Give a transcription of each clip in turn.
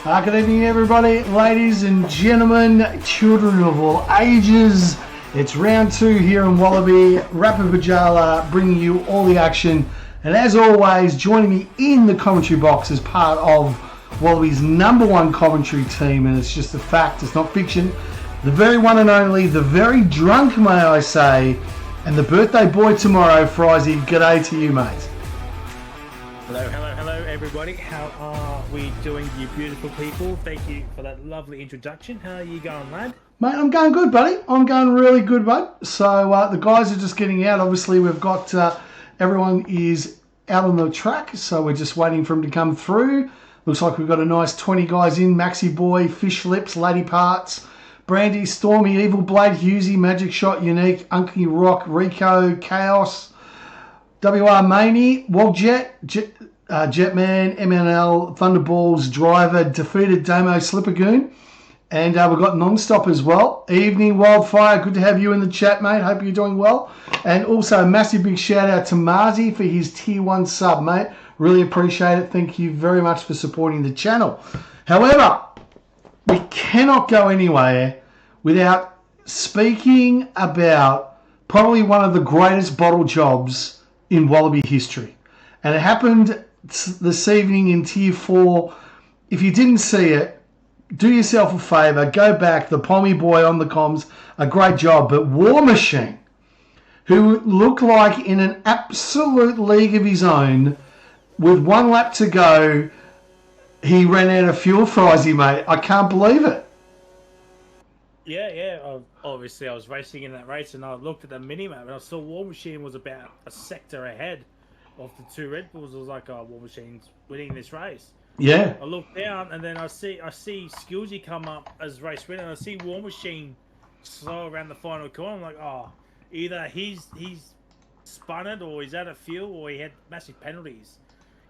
Good evening, everybody, ladies and gentlemen, children of all ages. It's round 2 here in Wallaby. Rapid Pajala bringing you all the action. And as always, joining me in the commentary box as part of Wallaby's #1 commentary team. And it's just a fact, it's not fiction. The very one and only, the very drunk, may I say, and the birthday boy tomorrow, Frizy. G'day to you, mate. Hello, everybody. How are we doing, you beautiful people? Thank you for that lovely introduction. How are you going, lad? Mate, I'm going good, buddy. I'm going really good, bud. So the guys are just getting out. Obviously, we've got everyone is out on the track, so we're just waiting for them to come through. Looks like we've got a nice 20 guys in. Maxi Boy, Fish Lips, Lady Parts, Brandy, Stormy, Evil Blade, Husey, Magic Shot, Unique, Unky Rock, Rico, Chaos, WR Maney, Wogjet, Jetman, MNL, Thunderballs, Driver, Defeated Damo, Slippergoon, and we've got Non-Stop as well. Evening, Wildfire, good to have you in the chat, mate. Hope you're doing well. And also a massive big shout out to Marzi for his tier 1 sub, mate. Really appreciate it. Thank you very much for supporting the channel. However, we cannot go anywhere without speaking about probably one of the greatest bottle jobs in Wallaby history. And it happened this evening in Tier 4. If you didn't see it, do yourself a favour, go back. The Pommy boy on the comms, a great job. But War Machine, who looked like in an absolute league of his own, with 1 lap to go, he ran out of fuel, Frizy, mate. I can't believe it. Yeah. Obviously, I was racing in that race, and I looked at the minimap, and I saw War Machine was about a sector ahead of the 2 Red Bulls. I was like, oh, War Machine's winning this race. Yeah. I look down, and then I see Skillsy come up as race winner, and I see War Machine slow around the final corner. I'm like, oh, either he's spun it, or he's out of fuel, or he had massive penalties.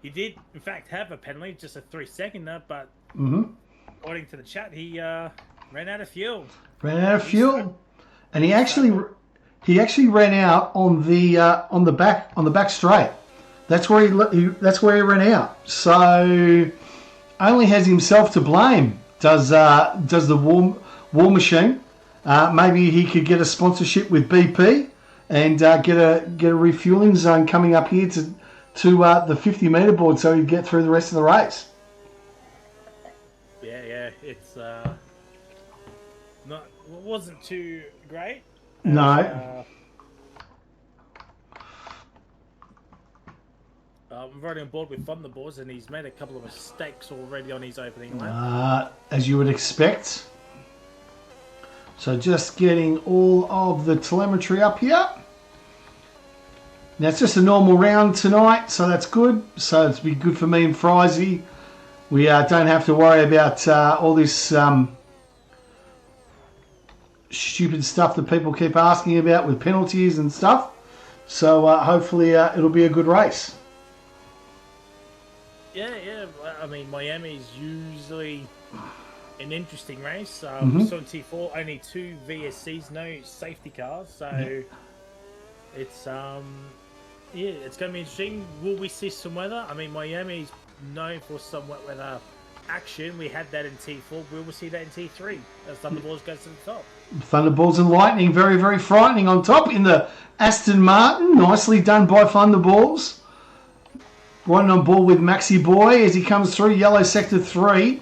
He did, in fact, have a penalty, just a 3-seconder, but according to the chat, he ran out of fuel. Ran out of fuel, and he actually ran out on the back straight. That's where he ran out. So only has himself to blame. Does the War Machine? Maybe he could get a sponsorship with BP and get a refueling zone coming up here to the 50 meter board, so he'd get through the rest of the race. Yeah, it's wasn't too great. No. I'm riding on board with Thunderballs, and he's made a couple of mistakes already on his opening lap. As you would expect. So just getting all of the telemetry up here. Now it's just a normal round tonight, so that's good. So it's been good for me and Frizy. We don't have to worry about all this stupid stuff that people keep asking about with penalties and stuff. So hopefully it'll be a good race. Yeah. I mean, Miami's usually an interesting race. So in T4, only 2 VSCs, no safety cars. So it's it's going to be interesting. Will we see some weather? I mean, Miami's known for some wet weather action. We had that in T4. Will we see that in T3 as Thunderballs goes to the top? Thunderballs and Lightning, very, very frightening on top in the Aston Martin. Nicely done by Thunderballs. Riding on board with Maxi Boy as he comes through yellow sector 3.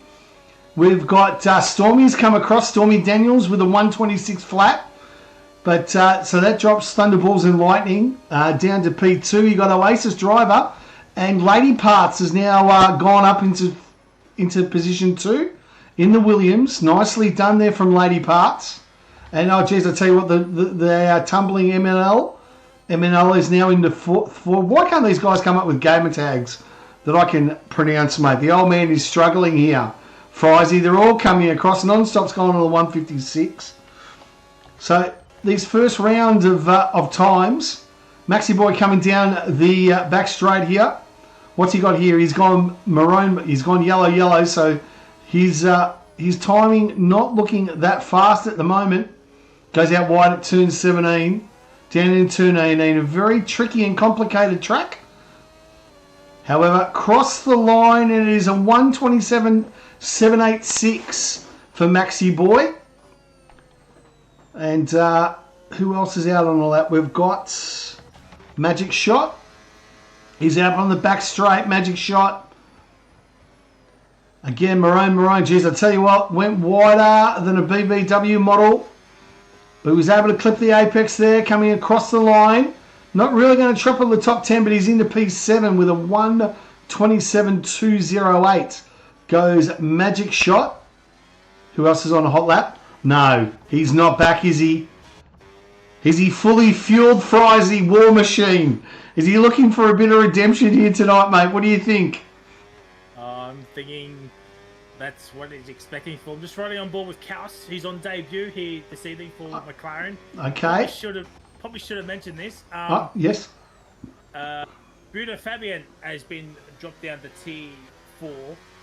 We've got Stormy's come across, Stormy Daniels with a 126 flat. But so that drops Thunderballs and Lightning down to P2. You got Oasis Driver, and Lady Parts has now gone up into position 2 in the Williams. Nicely done there from Lady Parts. And oh geez, I tell you what, they are tumbling MNL. MNL is now into 4. Why can't these guys come up with gamer tags that I can pronounce, mate? The old man is struggling here. Frizy, they're all coming across. Non-Stop's gone on the 156. So these first round of times, Maxi Boy coming down the back straight here. What's he got here? He's gone maroon. He's gone yellow. So his timing not looking that fast at the moment. Goes out wide at turn 17. Down in turn 18. A very tricky and complicated track. However, crossed the line, and it is a 127.786 for Maxi Boy. And who else is out on all that? We've got Magic Shot. He's out on the back straight. Magic Shot. Again, Maroon. Geez, I tell you what, went wider than a BBW model. But he was able to clip the apex there, coming across the line. Not really going to triple the top 10, but he's into P7 with a 127.208. Goes Magic Shot. Who else is on a hot lap? No, he's not back, is he? Is he fully fueled, Frizy War Machine? Is he looking for a bit of redemption here tonight, mate? What do you think? I'm thinking that's what he's expecting for. I'm just running on board with Kaus. He's on debut here this evening for McLaren. Okay. Probably should have mentioned this. Yes. Bruno Fabian has been dropped down to Tier 4,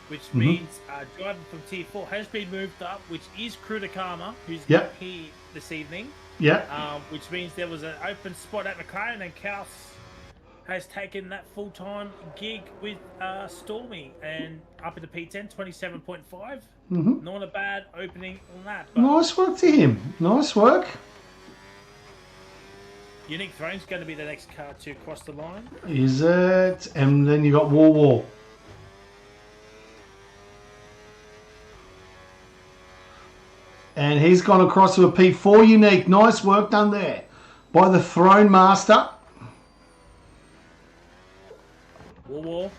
which means driver from Tier 4 has been moved up, which is Krutakama, who's not here this evening. Yeah. Which means there was an open spot at McLaren, and Kaus has taken that full-time gig with Stormy, and up in the P10, 27.5. Not a bad opening on that. But nice work to him. Nice work. Unique Throne's going to be the next car to cross the line. Is it? And then you got War. And he's gone across to a P4 Unique. Nice work done there by the Throne Master. War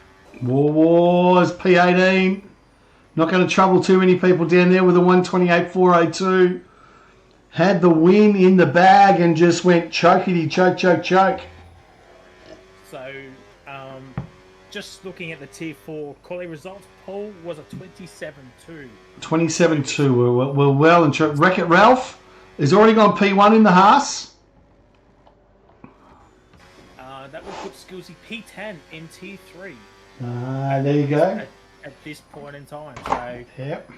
is P18. Not going to trouble too many people down there with a 128.402. Had the win in the bag and just went chokety choke. So, just looking at the Tier 4 quality results, Paul was a 27.2. 27.2. We're well and true. Wreck-It Ralph has already gone P1 in the Haas. That would put Skillsy P10 in Tier 3. There you go. At this point in time. So, yep.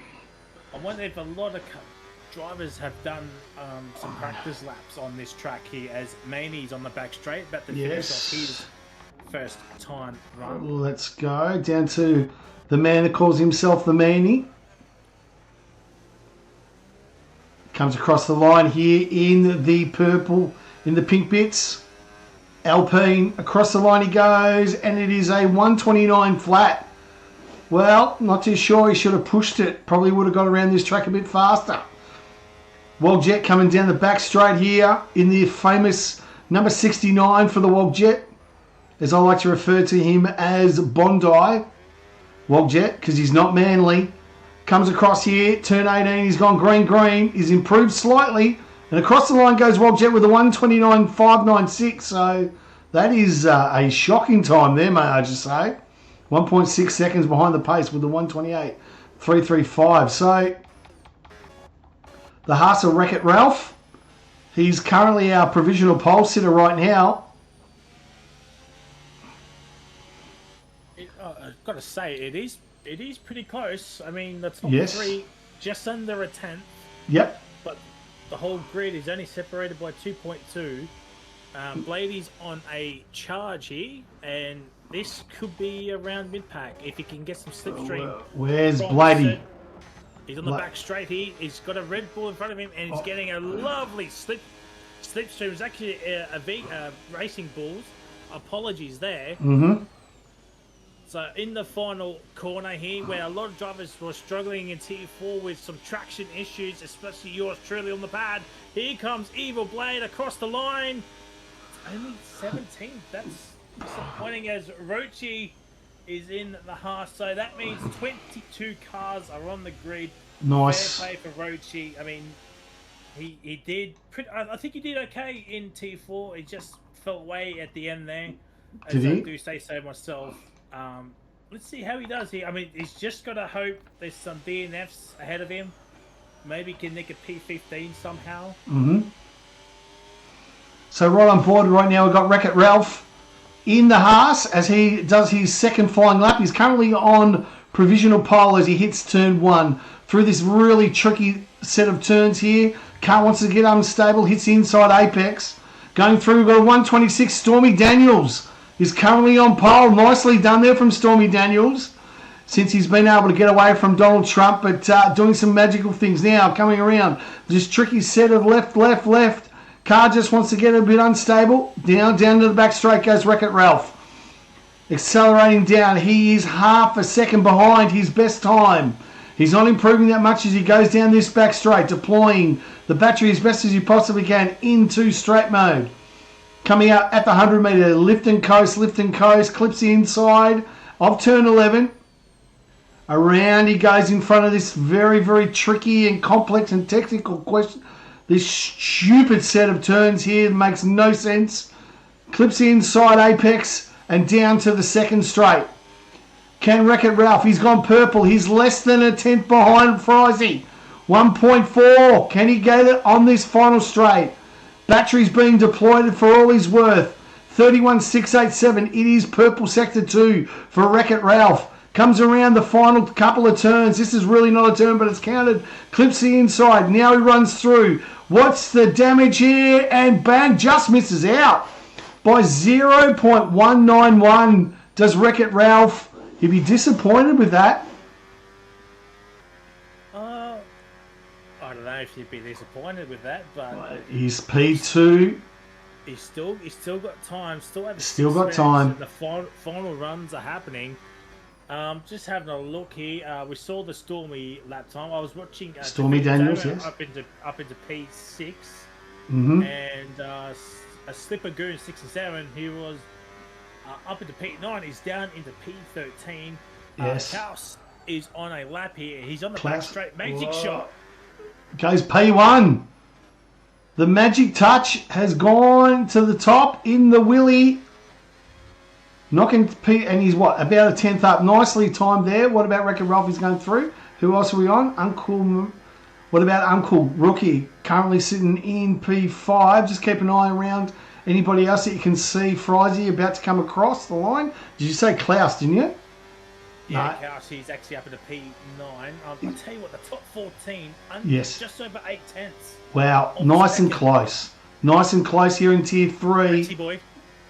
I wonder if a lot of drivers have done some practice laps on this track here, as Maney's on the back straight, about to finish off his first time run. Let's go down to the man that calls himself the Maney. Comes across the line here in the purple, in the pink bits. Alpine, across the line he goes, and it is a 129 flat. Well, not too sure. He should have pushed it. Probably would have got around this track a bit faster. Wogjet coming down the back straight here in the famous number 69 for the Wogjet, as I like to refer to him as Bondi Wogjet, because he's not Manly. Comes across here, turn 18, he's gone green. He's improved slightly. And across the line goes Wogjet with a 129.596. So that is a shocking time there, may I just say. 1.6 seconds behind the pace with the 128.335. So the Haas of Wreck-It Ralph. He's currently our provisional pole sitter right now. I've got to say, it is pretty close. I mean, the top three, just under a tenth. Yep. But the whole grid is only separated by 2.2. Blady's on a charge here, and this could be around mid-pack if he can get some slipstream. Where's Blady? He's on the back straight here. He's got a Red Bull in front of him, and he's getting a lovely slipstream. It's actually a Racing Bulls. Apologies there. So in the final corner here, where a lot of drivers were struggling in Tier 4 with some traction issues, especially yours truly on the pad, here comes Evil Blade across the line. Only 17th. That's disappointing, as Rochi is in the Haas. So that means 22 cars are on the grid. Nice. Fair play for Rochi. I mean, he did I think he did okay in Tier 4. He just fell away at the end there. Did he? I do say so myself. Let's see how he does here. I mean, he's just got to hope there's some DNFs ahead of him. Maybe he can nick a P15 somehow. So right on board right now, we've got Wreck-It Ralph in the Haas as he does his second flying lap. He's currently on provisional pole as he hits turn 1 through this really tricky set of turns here. Car wants to get unstable, hits the inside apex. Going through, we've got a 126 Stormy Daniels is currently on pole. Nicely done there from Stormy Daniels, since he's been able to get away from Donald Trump, but doing some magical things now, coming around. This tricky set of left, left, left. Car just wants to get a bit unstable. Down to the back straight goes Wreck-It Ralph. Accelerating down. He is half a second behind his best time. He's not improving that much as he goes down this back straight, deploying the battery as best as he possibly can into straight mode. Coming out at the 100 metre, lift and coast, clips the inside of turn 11. Around he goes in front of this very, very tricky and complex and technical question. This stupid set of turns here makes no sense. Clips the inside apex and down to the second straight. Can Wreck-It Ralph? He's gone purple. He's less than a tenth behind Frizy. 1.4. Can he get it on this final straight? Battery's being deployed for all he's worth. 31.687. It is purple sector 2 for Wreck-It Ralph. Comes around the final couple of turns. This is really not a turn, but it's counted. Clips the inside. Now he runs through. What's the damage here? And bang, just misses out by 0.191. Does Wreck-It Ralph? He'd be disappointed with that. I don't know if he'd be disappointed with that, but he's P2. He's still got time. Still got time. The final runs are happening. Just having a look here. We saw the Stormy lap time. I was watching Stormy Daniels, yes, up into P6, and a Slipper Goon 67. He was up into P9. He's down into P13. Yes, Klaus is on a lap here. He's on the back straight. Magic shot goes P1. The magic touch has gone to the top in the wheelie. Knocking P, and he's what, about a tenth up. Nicely timed there. What about Wreck-It Ralph? He's going through. Who else are we on? What about Uncle Rookie? Currently sitting in P5. Just keep an eye around anybody else that you can see. Frizy about to come across the line. Did you say Klaus, didn't you? Yeah, no. Klaus, he's actually up into P9. I'll tell you what, the top 14, yes, just over 8 tenths. Wow, nice and close. Nice and close here in Tier 3. Maxi boy.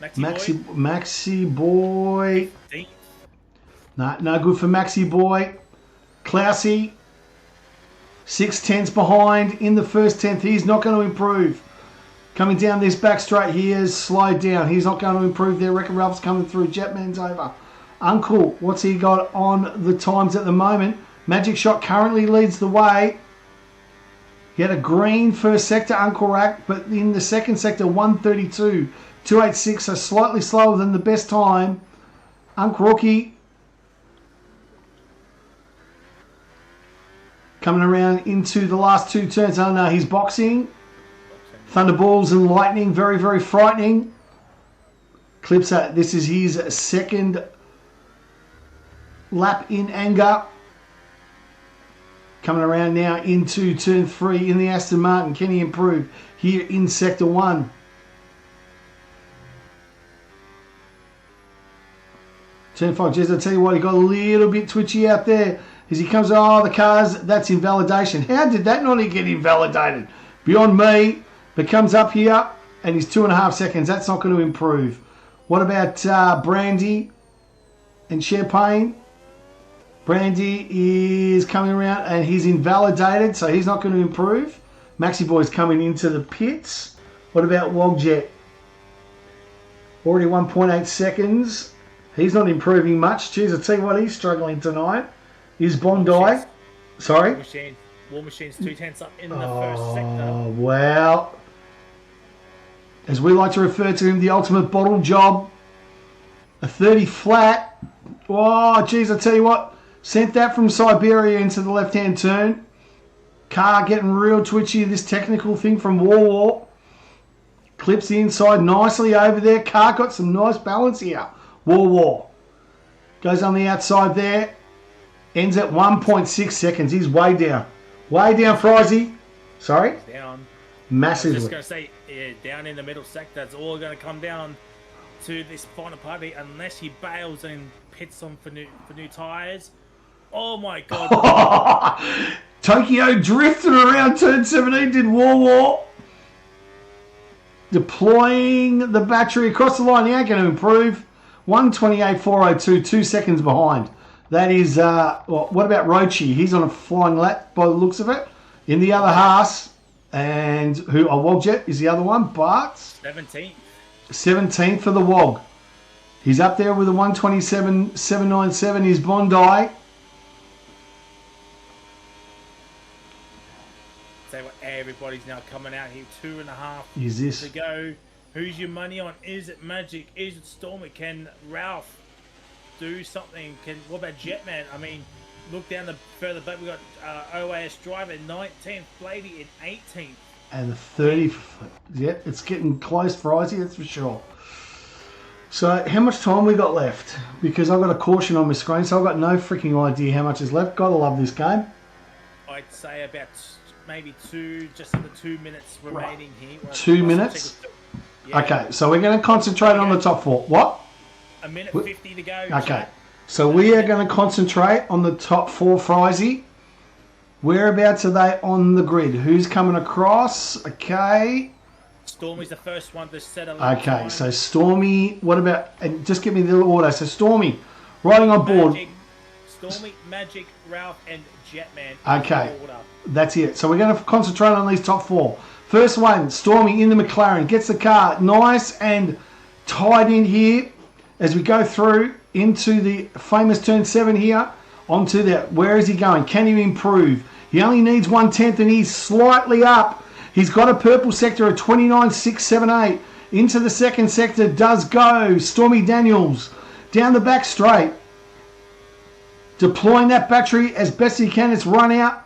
Maxi boy. No good for Maxi boy. Klausy, 6 tenths behind in the first tenth. He's not going to improve. Coming down this back straight, he has slowed down. He's not going to improve there. Wreck-It Ralph's coming through. Jetman's over. Uncle, what's he got on the times at the moment? Magic Shot currently leads the way. He had a green first sector, Uncle Rack, but in the second sector, 132.286, so slightly slower than the best time. Uncle Rookie coming around into the last 2 turns. Oh no, he's boxing. Thunderballs and lightning, very, very frightening. Clips that. This is his second lap in anger. Coming around now into turn 3 in the Aston Martin. Can he improve here in sector 1? Turn 5, Jez, I'll tell you what, he got a little bit twitchy out there as he comes, oh, the cars, that's invalidation. How did that not get invalidated? Beyond me, but comes up here and he's 2.5 seconds. That's not going to improve. What about Brandy and Champagne? Brandy is coming around and he's invalidated, so he's not going to improve. Maxi Boy's coming into the pits. What about Wogjet? Already 1.8 seconds. He's not improving much. Jeez, I'll tell you what, he's struggling tonight. Is Bondi. Sorry? War Machine's 2 tenths up in the first sector. Oh, wow. As we like to refer to him, the ultimate bottle job. A 30 flat. Oh, jeez, I'll tell you what. Sent that from Siberia into the left-hand turn. Car getting real twitchy. This technical thing from War. Clips the inside nicely over there. Car got some nice balance here. War. Goes on the outside there. Ends at 1.6 seconds. He's way down. Way down, Frizy. Sorry? He's down. Massively. I was just going to say, yeah, down in the middle sector. It's all going to come down to this final party unless he bails and pits on for new tyres. Oh my god. Tokyo drifted around turn 17, did War. Deploying the battery across the line. He ain't going to improve. 1:28.402, 2 seconds behind. That is, well, what about Rochi? He's on a flying lap by the looks of it. In the other Haas, and who, Wogjet is the other one, but 17th for the Wog. He's up there with a 1:27.797 is Bondi. So everybody's now coming out here, 2.5 is this to go. Who's your money on? Is it Magic? Is it Stormy? Can Ralph do something? What about Jetman? I mean, look down the further back. We got OAS Driver 19th, Blady in 18th, and the 30. Yeah, it's getting close for Izzy, that's for sure. So how much time we got left? Because I've got a caution on my screen, so I've got no freaking idea how much is left. Gotta love this game. I'd say about maybe just under 2 minutes remaining here. 2 minutes. Yeah. Okay, so we're going to concentrate on the top 4. What? A minute 50 to go. Okay, so we are going to concentrate on the top 4, Frizy. Whereabouts are they on the grid? Who's coming across? Okay. Stormy's the first one to settle. Okay, time. So Stormy, what about, and just give me the order. So Stormy, riding on board. Stormy, Magic, Ralph, and Jetman. Okay, that's it. So we're going to concentrate on these top 4. First one, Stormy in the McLaren, gets the car nice and tied in here as we go through into the famous turn 7 here. Onto that, where is he going? Can he improve? He only needs 1/10 and he's slightly up. He's got a purple sector of 29.678. Into the second sector does go Stormy Daniels. Down the back straight. Deploying that battery as best he can. It's run out.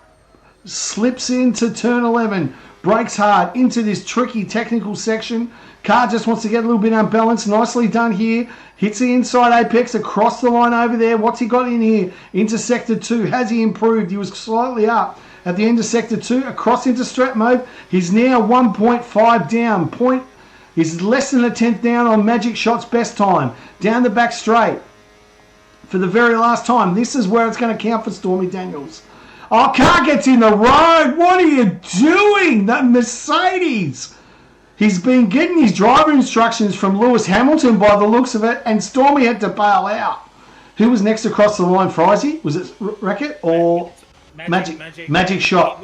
Slips into turn 11. Brakes hard into this tricky technical section. Car just wants to get a little bit unbalanced. Nicely done here. Hits the inside apex across the line over there. What's he got in here? Into sector 2. Has he improved? He was slightly up at the end of sector 2. Across into strat mode. He's now 1.5 down. He's less than a 10th down on Magic Shot's best time. Down the back straight. For the very last time. This is where it's going to count for Stormy Daniels. Oh, car gets in the road. What are you doing? That Mercedes. He's been getting his driver instructions from Lewis Hamilton by the looks of it, and Stormy had to bail out. Who was next across the line, Frizy? Was it Wreck-It or Magic Shot?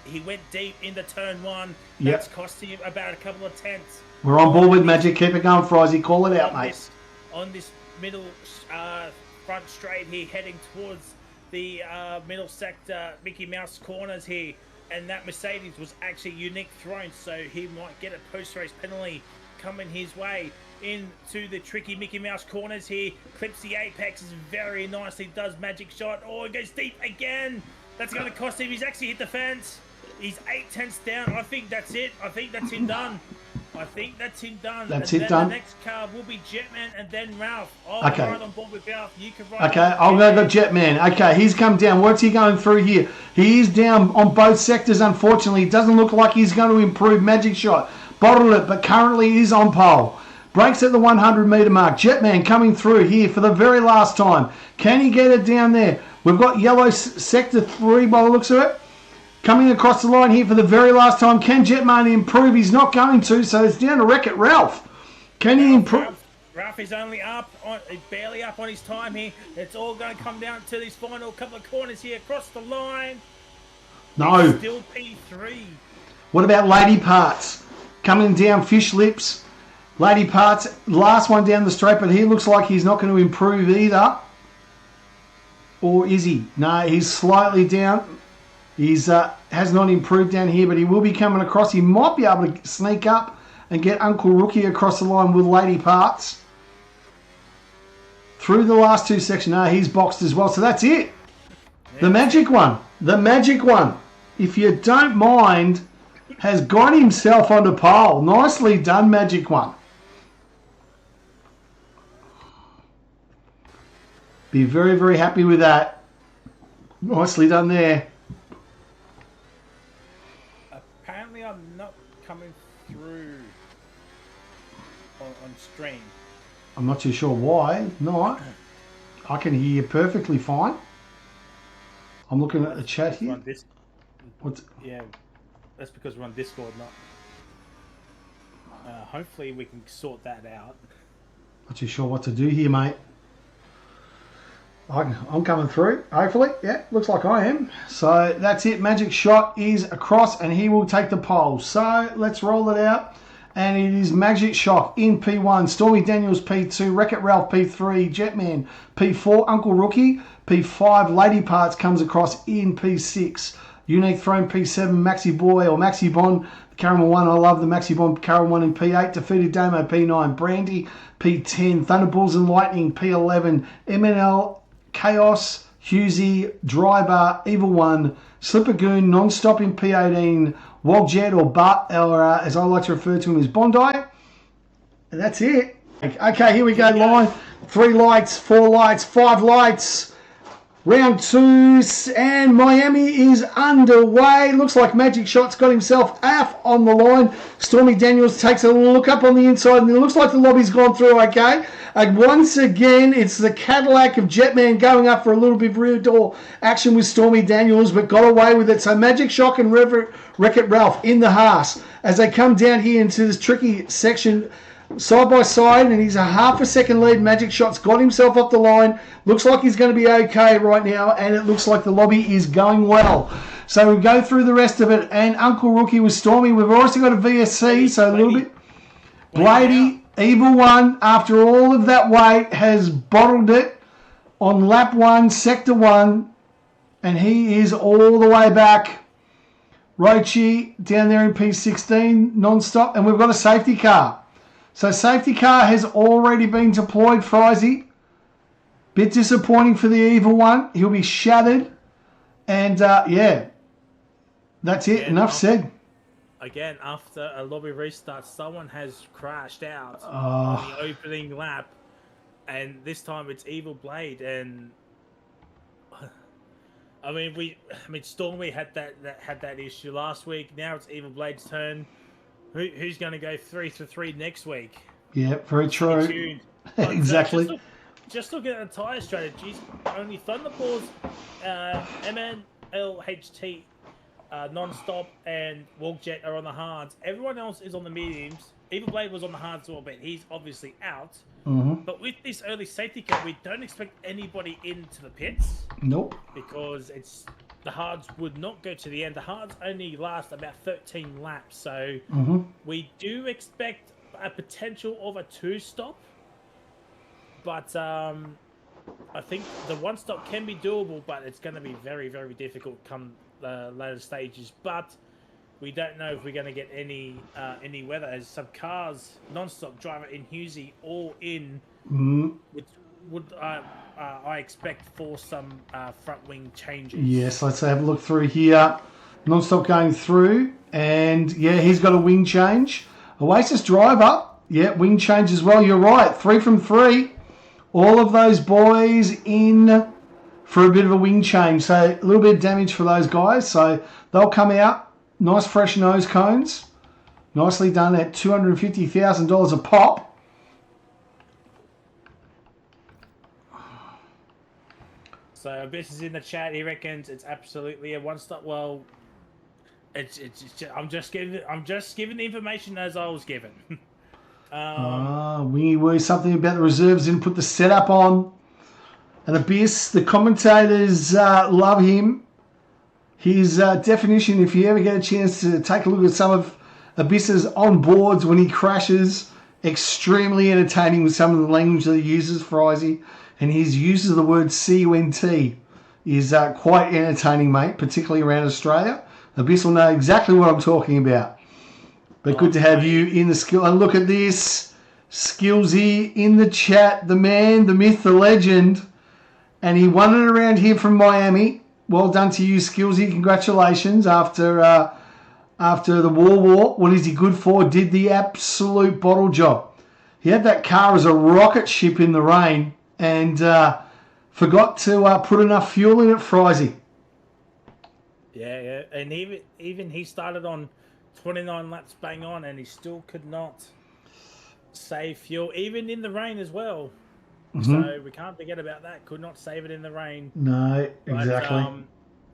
He went deep into turn 1. That's costing him about a couple of tenths. We're on board with Magic. Keep it going, Frizy. Call it out, mate. On this middle front straight here, heading towards the middle sector, Mickey Mouse corners here, and that Mercedes was actually unique thrown, so he might get a post-race penalty coming his way. Into the tricky Mickey Mouse corners here, clips the apexes very nicely, does Magic Shot. Oh, it goes deep again. That's going to cost him. He's actually hit the fence. He's 8/10 down. I think that's it. I think that's him done. That's it done. The next car will be Jetman and then Ralph. Oh, okay. Right on board with Ralph. You can ride. Okay, I'll go Jetman. Okay, he's come down. What's he going through here? He is down on both sectors, unfortunately. It doesn't look like he's going to improve Magic Shot. Bottled it, but currently is on pole. Brakes at the 100-metre mark. Jetman coming through here for the very last time. Can he get it down there? We've got yellow sector 3 by the looks of it. Coming across the line here for the very last time. Can Jetman improve? He's not going to, so it's down to Wreck-It Ralph. Can he improve? Ralph is only barely up on his time here. It's all going to come down to these final couple of corners here across the line. No. It's still P3. What about Lady Parts? Coming down Fish Lips. Lady Parts, last one down the straight, but he looks like he's not going to improve either. Or is he? No, he's slightly down. He's has not improved down here, but he will be coming across. He might be able to sneak up and get Uncle Rookie across the line with Lady Parts. Through the last 2 sections. No, he's boxed as well. So that's it. Yeah. The magic one, if you don't mind, has got himself onto pole. Nicely done, Magic One. Be very, very happy with that. Nicely done there. Apparently I'm not coming through on stream. I'm not too sure why. No, I can hear you perfectly fine. I'm looking at the chat here. Yeah, that's because we're on Discord, not. Hopefully we can sort that out. Not too sure what to do here, mate. I'm coming through, hopefully. Yeah, looks like I am. So that's it. Magic Shot is across and he will take the pole. So let's roll it out. And it is Magic Shot in P1, Stormy Daniels P2, Wreck-It Ralph P3, Jetman P4, Uncle Rookie P5, Lady Parts comes across in P6, Unique Throne P7, Maxi Boy or Maxi Bond, Caramel 1, I love the Maxi Bond, Caramel 1 in P8, Defeated Damo P9, Brandy P10, Thunderballs and Lightning P11, MNL Chaos, Husey, Drybar, Evil One, Slippergoon, Non-Stop in P18, Wogjet or as I like to refer to him as Bondi. And that's it. Okay, here we go. Line 3 lights, 4 lights, 5 lights. Round 2 and Miami is underway. Looks like Magic Shot's got himself off on the line. Stormy Daniels takes a look up on the inside and it looks like the lobby's gone through okay. And once again, it's the Cadillac of Jetman going up for a little bit of rear door action with Stormy Daniels, but got away with it. So Magic Shot and Wreck-It Ralph in the Haas as they come down here into this tricky section side by side, and he's a half a second lead. Magic Shot's got himself off the line. Looks like he's going to be okay right now, and it looks like the lobby is going well. So we'll go through the rest of it. And Uncle Rookie with Stormy. We've also got a VSC, so a little bit. Blady, Evil One, after all of that weight, has bottled it on lap 1, sector 1, and he is all the way back. Rochi down there in P16, non-stop, and we've got a safety car. So safety car has already been deployed, Frizy. Bit disappointing for the Evil One. He'll be shattered. And, yeah, that's it. Enough said. Again, after a lobby restart, someone has crashed out on the opening lap. And this time it's Evil Blade. And, I mean, Stormy had that issue last week. Now it's Evil Blade's turn. Who's going to go 3 for 3 next week? Yeah, very true. Exactly. Just looking at the tyre strategies, only Thunderballs, MNLHT, Non-Stop, and Wogjet are on the hards. Everyone else is on the mediums. Evil Blade was on the hards a little bit. He's obviously out. Mm-hmm. But with this early safety car, we don't expect anybody into the pits. Nope. Because the hards would not go to the end. The hards only last about 13 laps, so we do expect a potential of a 2-stop. But I think the 1-stop can be doable, but it's going to be very, very difficult come the later stages. But we don't know if we're going to get any weather, as some cars, non-stop driver in Husey, all in, would I expect for some front wing changes. Yes, let's have a look through here. Non-stop going through, and yeah, he's got a wing change. Oasis driver, yeah, wing change as well. You're right, 3 from 3. All of those boys in for a bit of a wing change. So a little bit of damage for those guys. So they'll come out. Nice fresh nose cones. Nicely done at $250,000 a pop. So Abyss is in the chat. He reckons it's absolutely a 1-stop. Well, it's just, I'm just giving the information as I was given. Wingy Woo, something about the reserves didn't put the setup on. And Abyss, the commentators love him. His definition, if you ever get a chance to take a look at some of Abyss's on boards when he crashes, extremely entertaining with some of the language that he uses, Frizy. And his use of the word CUNT is quite entertaining, mate, particularly around Australia. Abyss will know exactly what I'm talking about. But good to have you in the skill. And look at this. Skillsy in the chat. The man, the myth, the legend. And he won it around here from Miami. Well done to you, Skillsy. Congratulations. After the war, what is he good for? Did the absolute bottle job. He had that car as a rocket ship in the rain and forgot to put enough fuel in it, Frizy. Yeah. And even he started on 29 laps bang on, and he still could not save fuel, even in the rain as well. So we can't forget about that. Could not save it in the rain. No, exactly. But,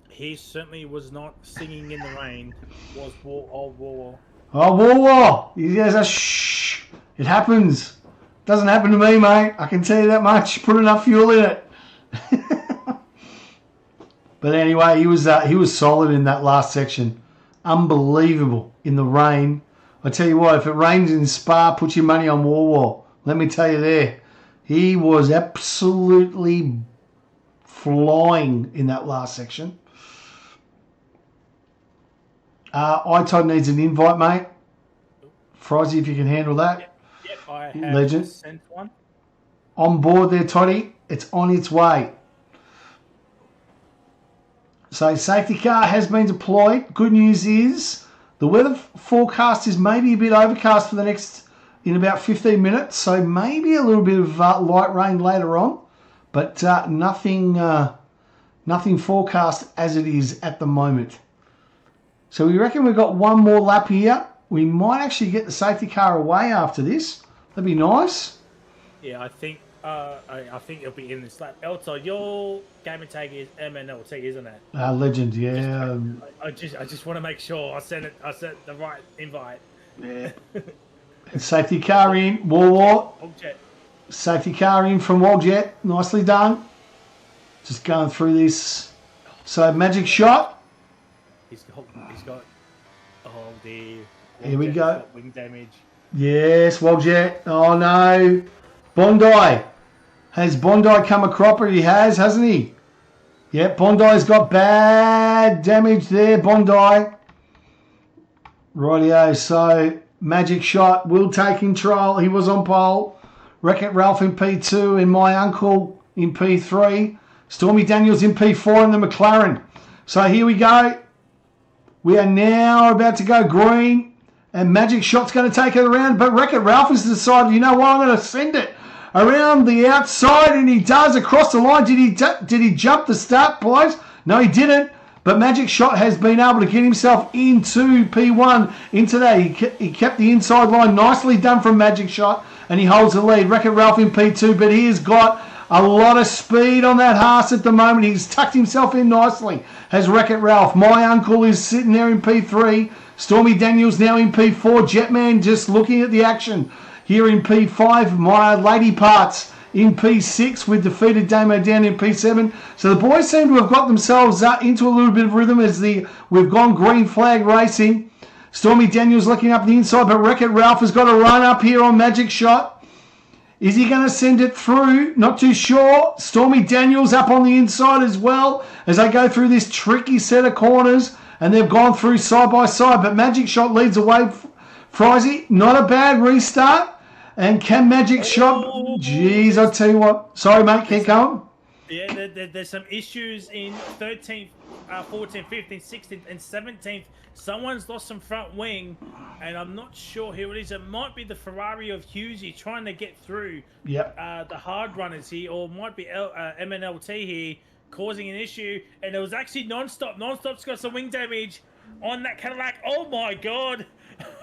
he certainly was not singing in the rain. Was war. Oh, war. He has a shh. It happens. Doesn't happen to me, mate. I can tell you that much. Put enough fuel in it. But anyway, he was solid in that last section. Unbelievable in the rain. I tell you what, if it rains in Spa, put your money on War. Let me tell you there. He was absolutely flying in that last section. iTod needs an invite, mate. Frizy, if you can handle that. Yep, I have Legend. sent one. On board there, Toddy. It's on its way. So safety car has been deployed. Good news is the weather forecast is maybe a bit overcast for the next, in about 15 minutes. So maybe a little bit of light rain later on. But nothing forecast as it is at the moment. So we reckon we've got one more lap here. We might actually get the safety car away after this. That'd be nice. Yeah, I think it'll be in this lap. Elsa, your gaming tag is MNLT, isn't it? Legend, yeah. I just want to make sure I sent the right invite. Yeah. Safety car in, War. Wogjet. Safety car in from Wogjet. Nicely done. Just going through this. So magic shot. He's got. Oh dear. Here we go. Wing damage. Yes, Wogjet. Oh no. Bondi. Has Bondi come a cropper? He has, hasn't he? Yep, Bondi's got bad damage there, Bondi. Rightio, so magic shot will take control. He was on pole. Wreck-It Ralph in P2 and my uncle in P3. Stormy Daniels in P4 in the McLaren. So here we go. We are now about to go green. And Magic Shot's going to take it around. But Wreck-It Ralph has decided, you know what, I'm going to send it around the outside. And he does across the line. Did he jump the start, boys? No, he didn't. But Magic Shot has been able to get himself into P1 into that. He kept the inside line. Nicely done from Magic Shot. And he holds the lead. Wreck-It Ralph in P2. But he has got a lot of speed on that Haas at the moment. He's tucked himself in nicely. Has Wreck-It Ralph. My uncle is sitting there in P3. Stormy Daniels now in P4. Jetman just looking at the action here in P5. My Lady Parts in P6 with Defeated Damo down in P7. So the boys seem to have got themselves into a little bit of rhythm as we've gone green flag racing. Stormy Daniels looking up the inside, but Wreck-It Ralph has got a run up here on Magic Shot. Is he going to send it through? Not too sure. Stormy Daniels up on the inside as well as they go through this tricky set of corners. And they've gone through side by side. But Magic Shot leads away. Frizy, not a bad restart. And can Magic Shot... Jeez, I'll tell you what. Sorry, mate, keep going. Yeah, there's some issues in 13th, 14th, 15th, 16th, and 17th. Someone's lost some front wing, and I'm not sure who it is. It might be the Ferrari of Hughesy trying to get through the hard runners here, or it might be MNLT here causing an issue. And it was actually Non-Stop. Non-Stop's got some wing damage on that Cadillac. Oh, my God.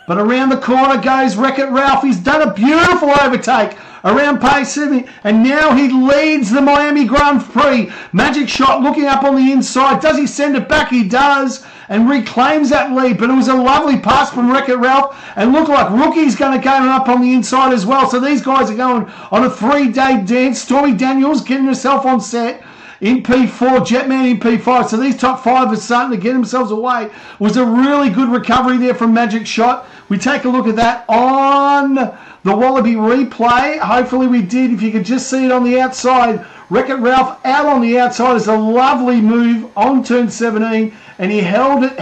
But around the corner goes Wreck-It Ralph. He's done a beautiful overtake around pace 7, and now he leads the Miami Grand Prix. Magic Shot looking up on the inside. Does he send it back? He does, and reclaims that lead. But it was a lovely pass from Wreck-It Ralph, and look like Rookie's going to go up on the inside as well. So these guys are going on a 3-day dance. Stormy Daniels getting herself on set in P4, Jetman in P5. So these top 5 are starting to get themselves away. It was a really good recovery there from Magic Shot. We take a look at that on the Wallaby replay. Hopefully we did. If you could just see it on the outside. Wreck-It Ralph out on the outside is a lovely move on turn 17. And he held it.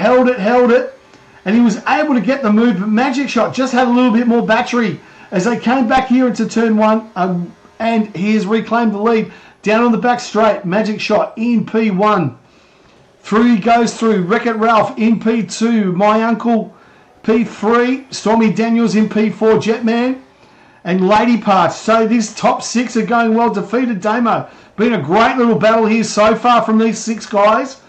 And he was able to get the move. But Magic Shot just had a little bit more battery as they came back here into turn 1. And he has reclaimed the lead. Down on the back straight, Magic Shot in P1. Through he goes through. Wreck-It Ralph in P2. My Uncle P3. Stormy Daniels in P4. Jetman and Lady Parts. So these top 6 are going well. Defeated Damo. Been a great little battle here so far from these 6 guys.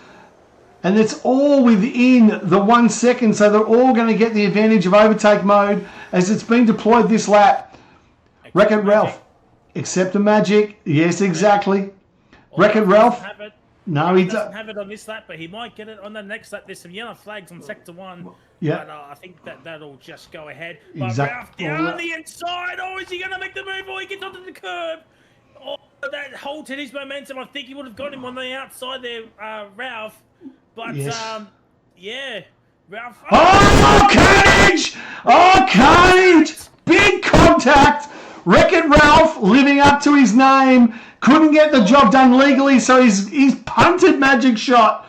And it's all within the 1 second. So they're all going to get the advantage of overtake mode as it's been deployed this lap. Wreck-It Ralph. Except a Magic. Yes, exactly. Wreck-It Ralph. No, he he doesn't have it on this lap, but he might get it on the next lap. There's some yellow flags on sector 1. Yeah. But I think that'll just go ahead. But Exactly. Ralph down the inside. Oh, is he going to make the move or he gets onto the curb? Oh, that halted his momentum. I think he would have got him on the outside there, Ralph. But, yeah, Ralph. Oh, carnage! Oh, carnage! Big contact! Wreck-It Ralph living up to his name. Couldn't get the job done legally, so he's punted Magic Shot.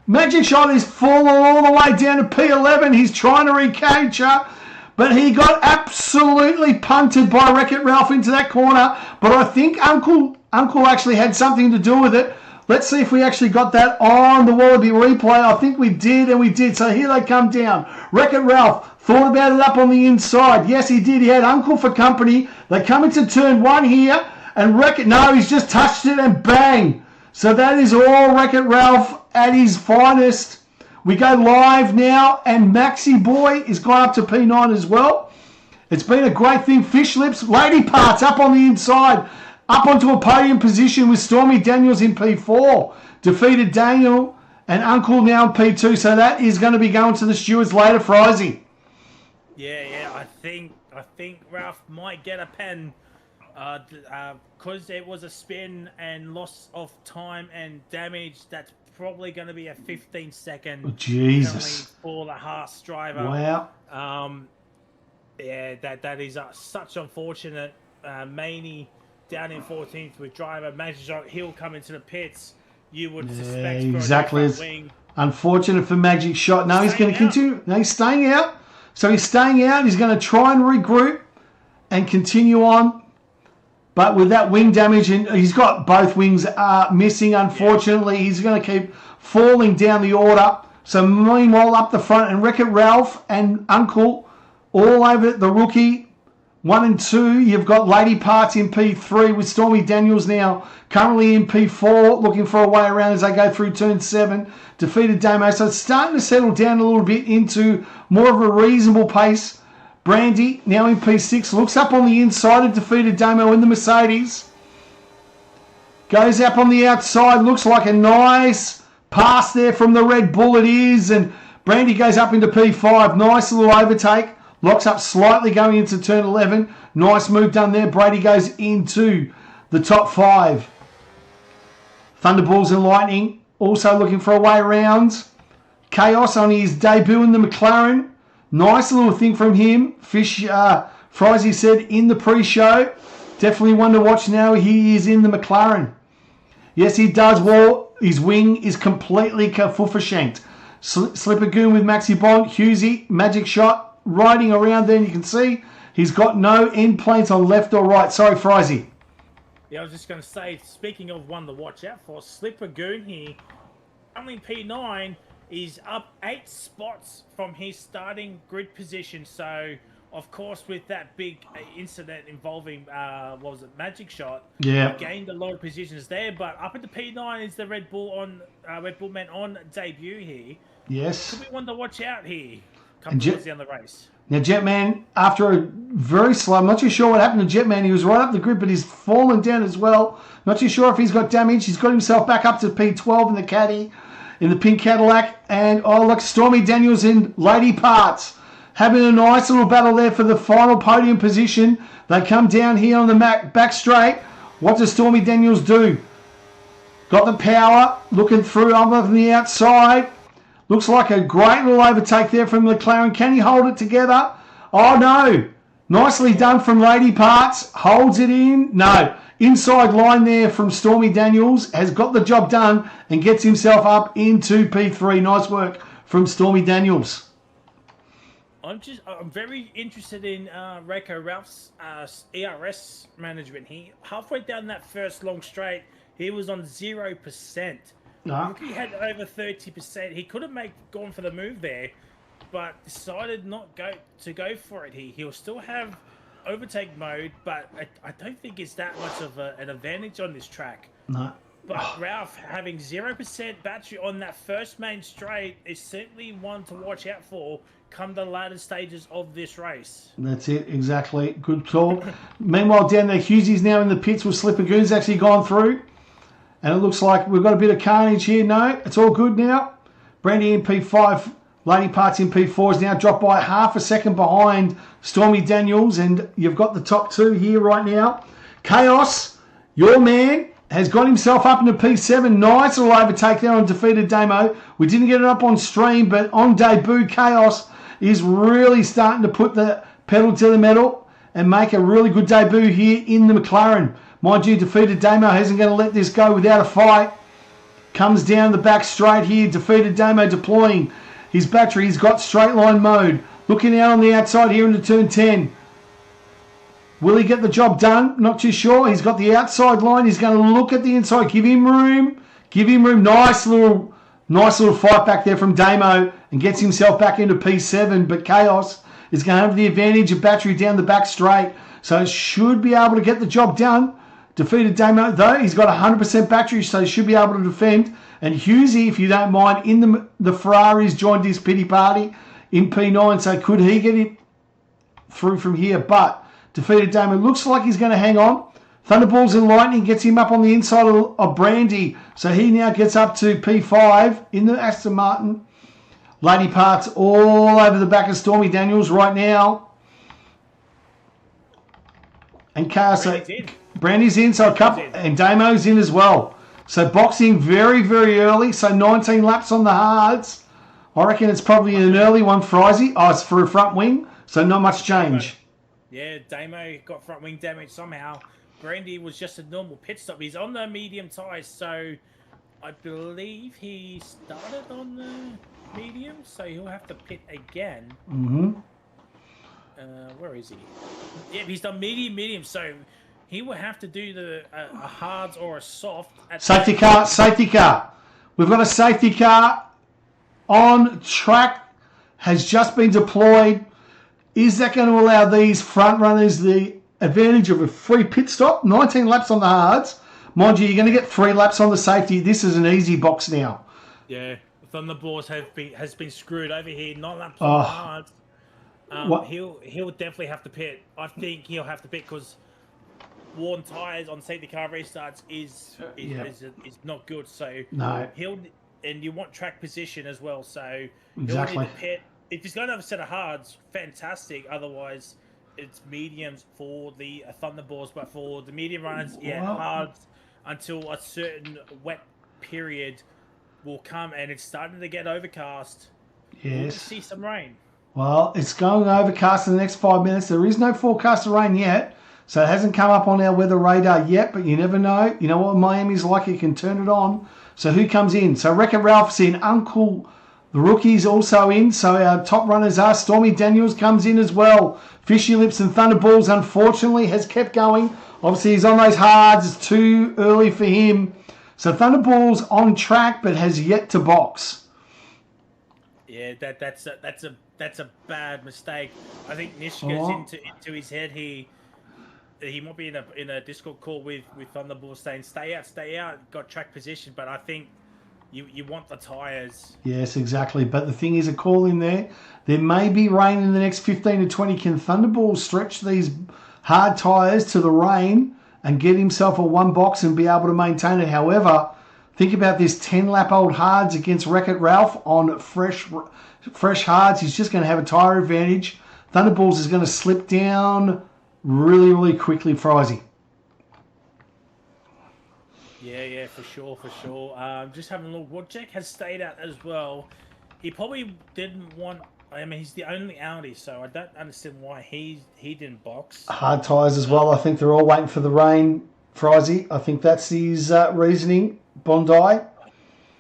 Magic Shot is fallen all the way down to P11. He's trying to recapture, but he got absolutely punted by Wreck-It Ralph into that corner. But I think Uncle actually had something to do with it. Let's see if we actually got that on the Wallaby replay. I think we did, and we did. So here they come down. Wreck-It Ralph thought about it up on the inside. Yes, he did. He had Uncle for company. They come into turn 1 here, and Wreck-It, no, he's just touched it and bang. So that is all Wreck-It Ralph at his finest. We go live now, and Maxi Boy is gone up to P9 as well. It's been a great thing. Fish Lips, Lady Parts up on the inside. Up onto a podium position with Stormy Daniels in P4. Defeated Daniel and Uncle now in P2. So that is going to be going to the stewards later, Frizy. Yeah. I think Ralph might get a pen because there was a spin and loss of time and damage. That's probably going to be a 15-second Jesus for the Haas driver. Wow. Yeah, that is such unfortunate. Maney down in 14th with driver Magic. He'll come into the pits. You would suspect exactly. For a wing. Unfortunate for Magic Shot. No, he's going to continue. No, he's staying out. So he's staying out. He's going to try and regroup and continue on. But with that wing damage, and he's got both wings missing, unfortunately. He's going to keep falling down the order. So meanwhile, up the front, and Wreck-It Ralph and Uncle all over the rookie. 1 and 2, you've got Lady Parts in P3 with Stormy Daniels now currently in P4, looking for a way around as they go through turn 7. Defeated Damo. So it's starting to settle down a little bit into more of a reasonable pace. Brandy now in P6, looks up on the inside of Defeated Damo in the Mercedes. Goes up on the outside, looks like a nice pass there from the Red Bull it is. And Brandy goes up into P5, nice little overtake. Locks up slightly going into turn 11. Nice move done there. Brady goes into the top 5. Thunderballs and Lightning also looking for a way around. Chaos on his debut in the McLaren. Nice little thing from him. Fish, Frizy said in the pre-show. Definitely one to watch now. He is in the McLaren. Yes, he does. Well, his wing is completely kafufashanked. Slippergoon with Maxi Bond. Husey, Magic Shot. Riding around there, and you can see he's got no end planes on left or right. Sorry, Frizy. Yeah, I was just going to say, speaking of one to watch out for, Slippergoon here, only P9 is up 8 spots from his starting grid position. So, of course, with that big incident involving, what was it, Magic Shot, yeah, he gained a lot of positions there. But up at the P9 is the Red Bull man on debut here. Yes. Could be one to watch out here. Come towards the end of the race. Now, Jetman, after a very slow, I'm not too sure what happened to Jetman. He was right up the grid, but he's fallen down as well. Not too sure if he's got damage. He's got himself back up to P12 in the caddy, in the pink Cadillac. And, oh, look, Stormy Daniels in Lady Parts. Having a nice little battle there for the final podium position. They come down here on the back straight. What does Stormy Daniels do? Got the power, looking through on the outside. Looks like a great little overtake there from McLaren. Can he hold it together? Oh, no. Nicely done from Lady Parts. Holds it in. No. Inside line there from Stormy Daniels. Has got the job done and gets himself up into P3. Nice work from Stormy Daniels. I'm very interested in Wreck-It Ralph's ERS management here. Halfway down that first long straight, he was on 0%. No. He had over 30%. He could have gone for the move there, but decided not to go for it. He'll still have overtake mode, but I don't think it's that much of an advantage on this track. No. But Ralph having 0% battery on that first main straight is certainly one to watch out for come the latter stages of this race. That's it, exactly. Good call. Meanwhile, down there, Hughesy's now in the pits with Slippergoon's actually gone through. And it looks like we've got a bit of carnage here. No, it's all good now. Brandy in P5, Lady Parts in P4 is now dropped by half a second behind Stormy Daniels. And you've got the top two here right now. Chaos, your man, has got himself up into P7. Nice little overtake there on Defeated Damo. We didn't get it up on stream, but on debut, Chaos is really starting to put the pedal to the metal and make a really good debut here in the McLaren. Mind you, Defeated Damo isn't going to let this go without a fight. Comes down the back straight here. Defeated Damo deploying his battery. He's got straight line mode. Looking out on the outside here into turn 10. Will he get the job done? Not too sure. He's got the outside line. He's going to look at the inside. Give him room. Give him room. Nice little fight back there from Damo and gets himself back into P7. But Chaos is going to have the advantage of battery down the back straight. So should be able to get the job done. Defeated Damo, though, he's got 100% battery, so he should be able to defend. And Husey, if you don't mind, in the Ferraris joined his pity party in P9. So could he get it through from here? But Defeated Damo looks like he's going to hang on. Thunderballs and Lightning gets him up on the inside of Brandy. So he now gets up to P5 in the Aston Martin. Lady Parts all over the back of Stormy Daniels right now. And Chaos, Brandy's in, so a couple, and Damo's in as well. So boxing very, very early. So 19 laps on the hards. I reckon it's probably an early one for Izzy. Oh, it's for a front wing, so not much change. Yeah, Damo got front wing damage somehow. Brandy was just a normal pit stop. He's on the medium tyres, so I believe he started on the medium, so he'll have to pit again. Where is he? Yeah, he's done medium, so he will have to do a hards or a soft. Safety car. We've got a safety car on track, has just been deployed. Is that going to allow these front runners the advantage of a free pit stop? 19 laps on the hards. Mind you, you're going to get 3 laps on the safety. This is an easy box now. Yeah, Thunderballs has been screwed over here. 9 laps on the hards. He'll definitely have to pit. I think he'll have to pit because worn tyres on safety car restarts is not good. So no, and you want track position as well. So exactly. He'll need to pit. If he's going to have a set of hards, fantastic. Otherwise, it's mediums for the Thunderballs, but for the medium runners, hards until a certain wet period will come, and it's starting to get overcast. Yes. We'll see some rain. Well, it's going overcast in the next 5 minutes. There is no forecast of rain yet, so it hasn't come up on our weather radar yet, but you never know. You know what Miami's like, you can turn it on. So who comes in? So Wreck-It Ralph's in, Uncle the rookie's also in, so our top runners are Stormy Daniels comes in as well. Fishy Lips and Thunderballs, unfortunately, has kept going. Obviously, he's on those hards. It's too early for him. So Thunderballs on track, but has yet to box. Yeah, that's a bad mistake. I think Nish goes into his head. He might be in a Discord call with Thunderballs saying, stay out, got track position, but I think you want the tyres. Yes, exactly. But the thing is, a call in there. There may be rain in the next 15 to 20. Can Thunderball stretch these hard tyres to the rain and get himself a one box and be able to maintain it? However, think about this 10-lap-old hards against Wreck-It Ralph on fresh hards. He's just going to have a tyre advantage. Thunderballs is going to slip down really, really quickly for Izzy. Yeah, for sure. Just having a look. Well, Jack has stayed out as well. He probably didn't want. I mean, he's the only Audi, so I don't understand why he didn't box. Hard tyres as well. I think they're all waiting for the rain for Izzy. I think that's his reasoning. Bondi.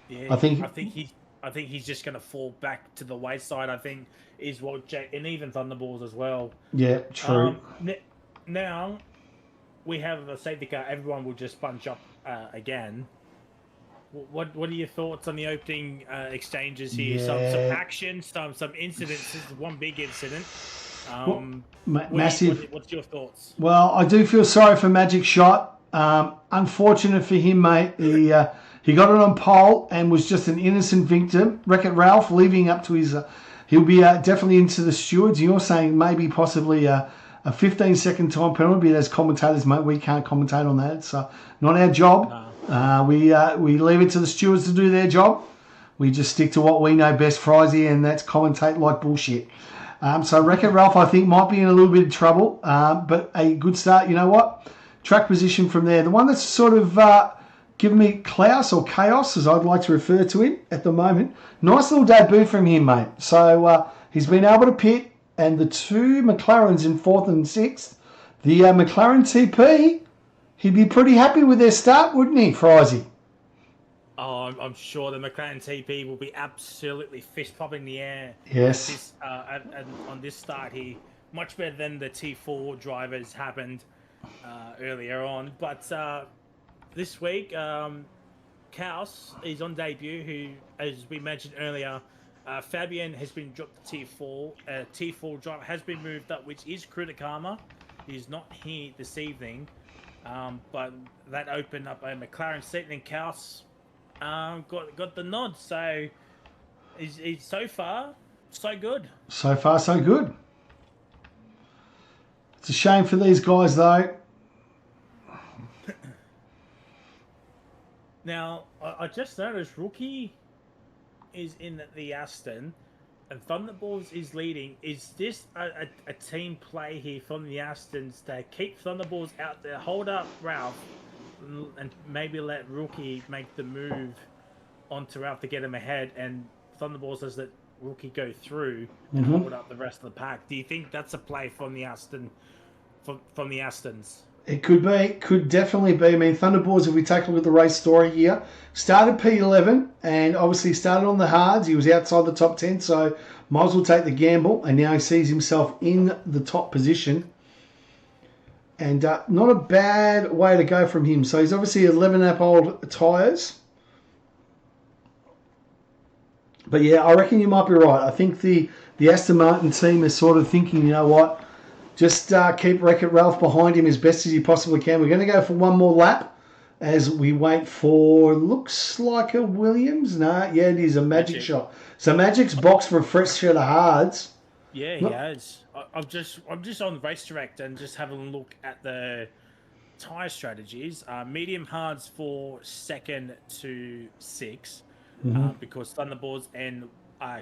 Yeah, I think he's just going to fall back to the wayside. I think is what Jack and even Thunderballs as well. Yeah, true. Now we have a safety car. Everyone will just bunch up again. What are your thoughts on the opening exchanges here? Yeah. Some action, some incidents. This is one big incident. Massive. What's your thoughts? Well, I do feel sorry for Magic Shot. Unfortunate for him, mate. He got it on pole and was just an innocent victim. Wreck-It Ralph leaving up to his... he'll be definitely into the stewards. You're saying maybe possibly a 15-second time penalty. As commentators, mate, we can't commentate on that. It's not our job. We leave it to the stewards to do their job. We just stick to what we know best, Frizy, and that's commentate like bullshit. So Wreck-It Ralph, I think, might be in a little bit of trouble, but a good start. You know what? Track position from there. The one that's sort of giving me Klaus or Chaos, as I'd like to refer to him at the moment. Nice little debut from him, mate. So he's been able to pit, and the two McLarens in 4th and 6th. The McLaren TP, he'd be pretty happy with their start, wouldn't he, Frizy? Oh, I'm sure the McLaren TP will be absolutely fist popping the air. Yes. On this start here, much better than the T4 drivers happened earlier on. But this week, Kaus is on debut, who, as we mentioned earlier, Fabian has been dropped to T4. T4 driver has been moved up, which is Kritikama. He's not here this evening, but that opened up a McLaren seat, and Kaus got the nod. So he's so far so good. So far so good. It's a shame for these guys though. Now I just noticed Rookie is in the Aston and Thunderballs is leading. Is this a team play here from the Astons to keep Thunderballs out there, hold up Ralph, and maybe let Rookie make the move onto Ralph to get him ahead, and Thunderballs does let Rookie go through and hold up the rest of the pack? Do you think that's a play from the Aston, from the Astons? It could be, could definitely be. I mean, Thunderballs, if we take a look at the race story here, started P11 and obviously started on the hards. He was outside the top 10, so might as well take the gamble. And now he sees himself in the top position. And not a bad way to go from him. So he's obviously 11 lap old tyres. But yeah, I reckon you might be right. I think the Aston Martin team is sort of thinking, you know what, just keep Wreck-It Ralph behind him as best as you possibly can. We're going to go for one more lap as we wait for, looks like a Williams. No, yeah, it is a Magic shot. So Magic's boxed for a fresh set of hards. Yeah, he has. I'm just on Racedirect and just having a look at the tyre strategies. Medium hards for 2nd to 6th because Thunderballs and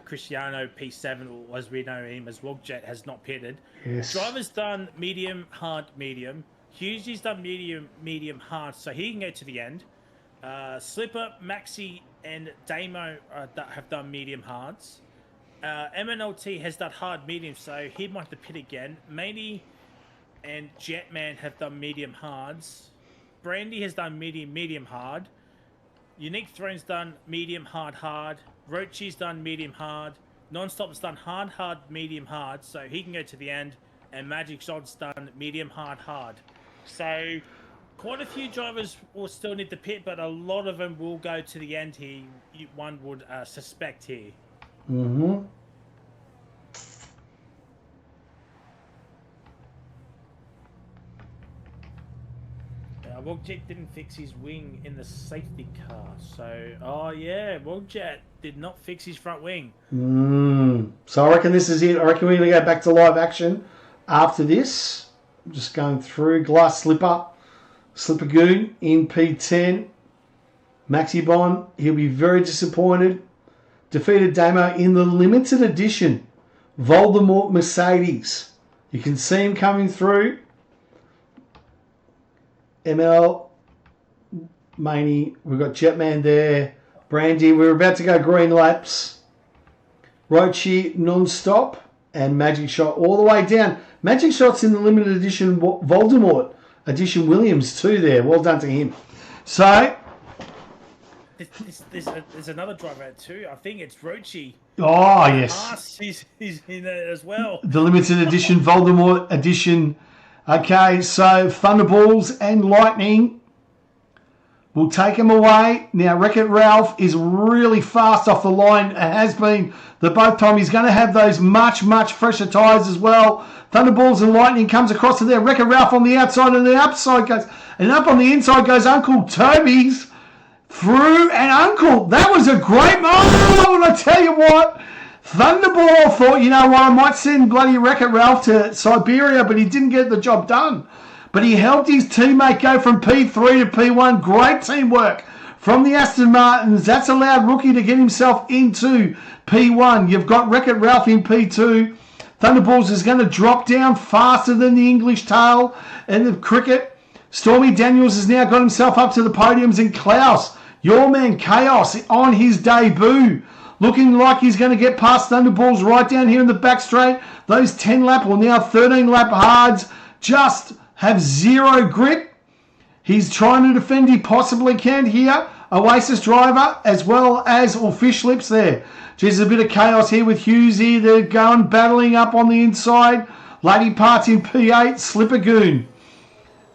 Cristiano P7, or as we know him as Wogjet, has not pitted. Yes. Driver's done medium, hard, medium. Hughie's done medium, medium, hard, so he can go to the end. Slipper, Maxi, and Damo have done medium hards. MNLT has done hard, medium, so he might have to pit again. Maney and Jetman have done medium hards. Brandy has done medium, medium, hard. Unique Throne's done medium, hard, hard. Rochi's done medium, hard. Non-Stop's done hard, hard, medium, hard, so he can go to the end. And Magic Shot's done medium, hard, hard. So quite a few drivers will still need to pit, but a lot of them will go to the end here, one would suspect here. Wogjet didn't fix his wing in the safety car, so Wogjet did not fix his front wing. So I reckon this is it. I reckon we're going to go back to live action after this. I'm just going through Glass Slipper Goon in P10. Maxi Bond, he'll be very disappointed. Defeated Damo in the limited edition Voldemort Mercedes. You can see him coming through. ML, Maney, we've got Jetman there. Brandy, we're about to go green laps. Rochi, Non-Stop, and Magic Shot all the way down. Magic Shot's in the limited edition Voldemort edition Williams too there. Well done to him. So, there's another driver too. I think it's Rochi. Oh, yes. He's in it as well. The limited edition Voldemort edition. Okay, so Thunderballs and Lightning will take him away. Now, Wreck-It Ralph is really fast off the line. It has been the both time. He's going to have those much, much fresher tyres as well. Thunderballs and Lightning comes across to there. Wreck-It Ralph on the outside and the upside goes. And up on the inside goes Uncle Toby's through. And Uncle, that was a great moment. I tell you what. Thunderball thought, you know what, I might send bloody Wreck-It Ralph to Siberia, but he didn't get the job done. but he helped his teammate go from P3 to P1. Great teamwork from the Aston Martins. That's allowed Rookie to get himself into P1. You've got Wreck-It Ralph in P2. Thunderballs is going to drop down faster than the English tail and the cricket. Stormy Daniels has now got himself up to the podiums, and Klaus, your man Chaos, on his debut, looking like he's going to get past Thunderballs right down here in the back straight. Those 10 lap or now 13 lap hards just have zero grip. He's trying to defend, he possibly can here. Oasis driver as well as, or Fish Lips there. There's a bit of chaos here with Hughesy. They're going battling up on the inside. Lady Parts in P8, Slippergoon.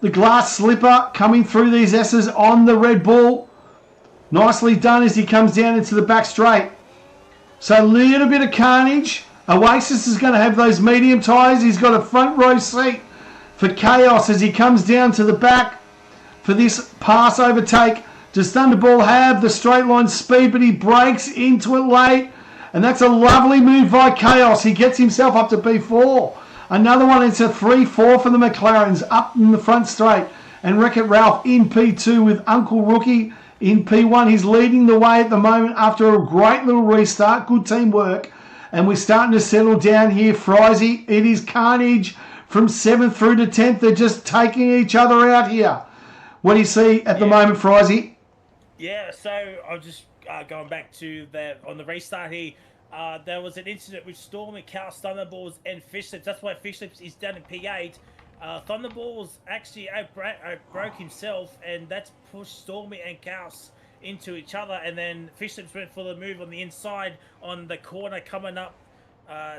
The glass slipper coming through these S's on the Red Bull. Nicely done as he comes down into the back straight. So a little bit of carnage. Oasis is going to have those medium tyres. He's got a front row seat for chaos as he comes down to the back for this pass overtake. Does Thunderball have the straight line speed, but he breaks into it late. And that's a lovely move by Chaos. He gets himself up to P4. Another one, it's a 3-4 for the McLarens up in the front straight. And Wreck-It Ralph in P2 with Uncle Rookie in P1. He's leading the way at the moment after a great little restart. Good teamwork. And we're starting to settle down here. Frizy, it is carnage from 7th through to 10th. They're just taking each other out here. What do you see at the moment, Frizy? Yeah, so I'm just going back to on the restart here. There was an incident with Stormy, Chaos, Thunderballs, and Fish Lips. That's why Fish Lips is down in P8. Thunderballs actually broke himself, and that's pushed Stormy and Chaos into each other. And then Fish Lips went for the move on the inside on the corner coming up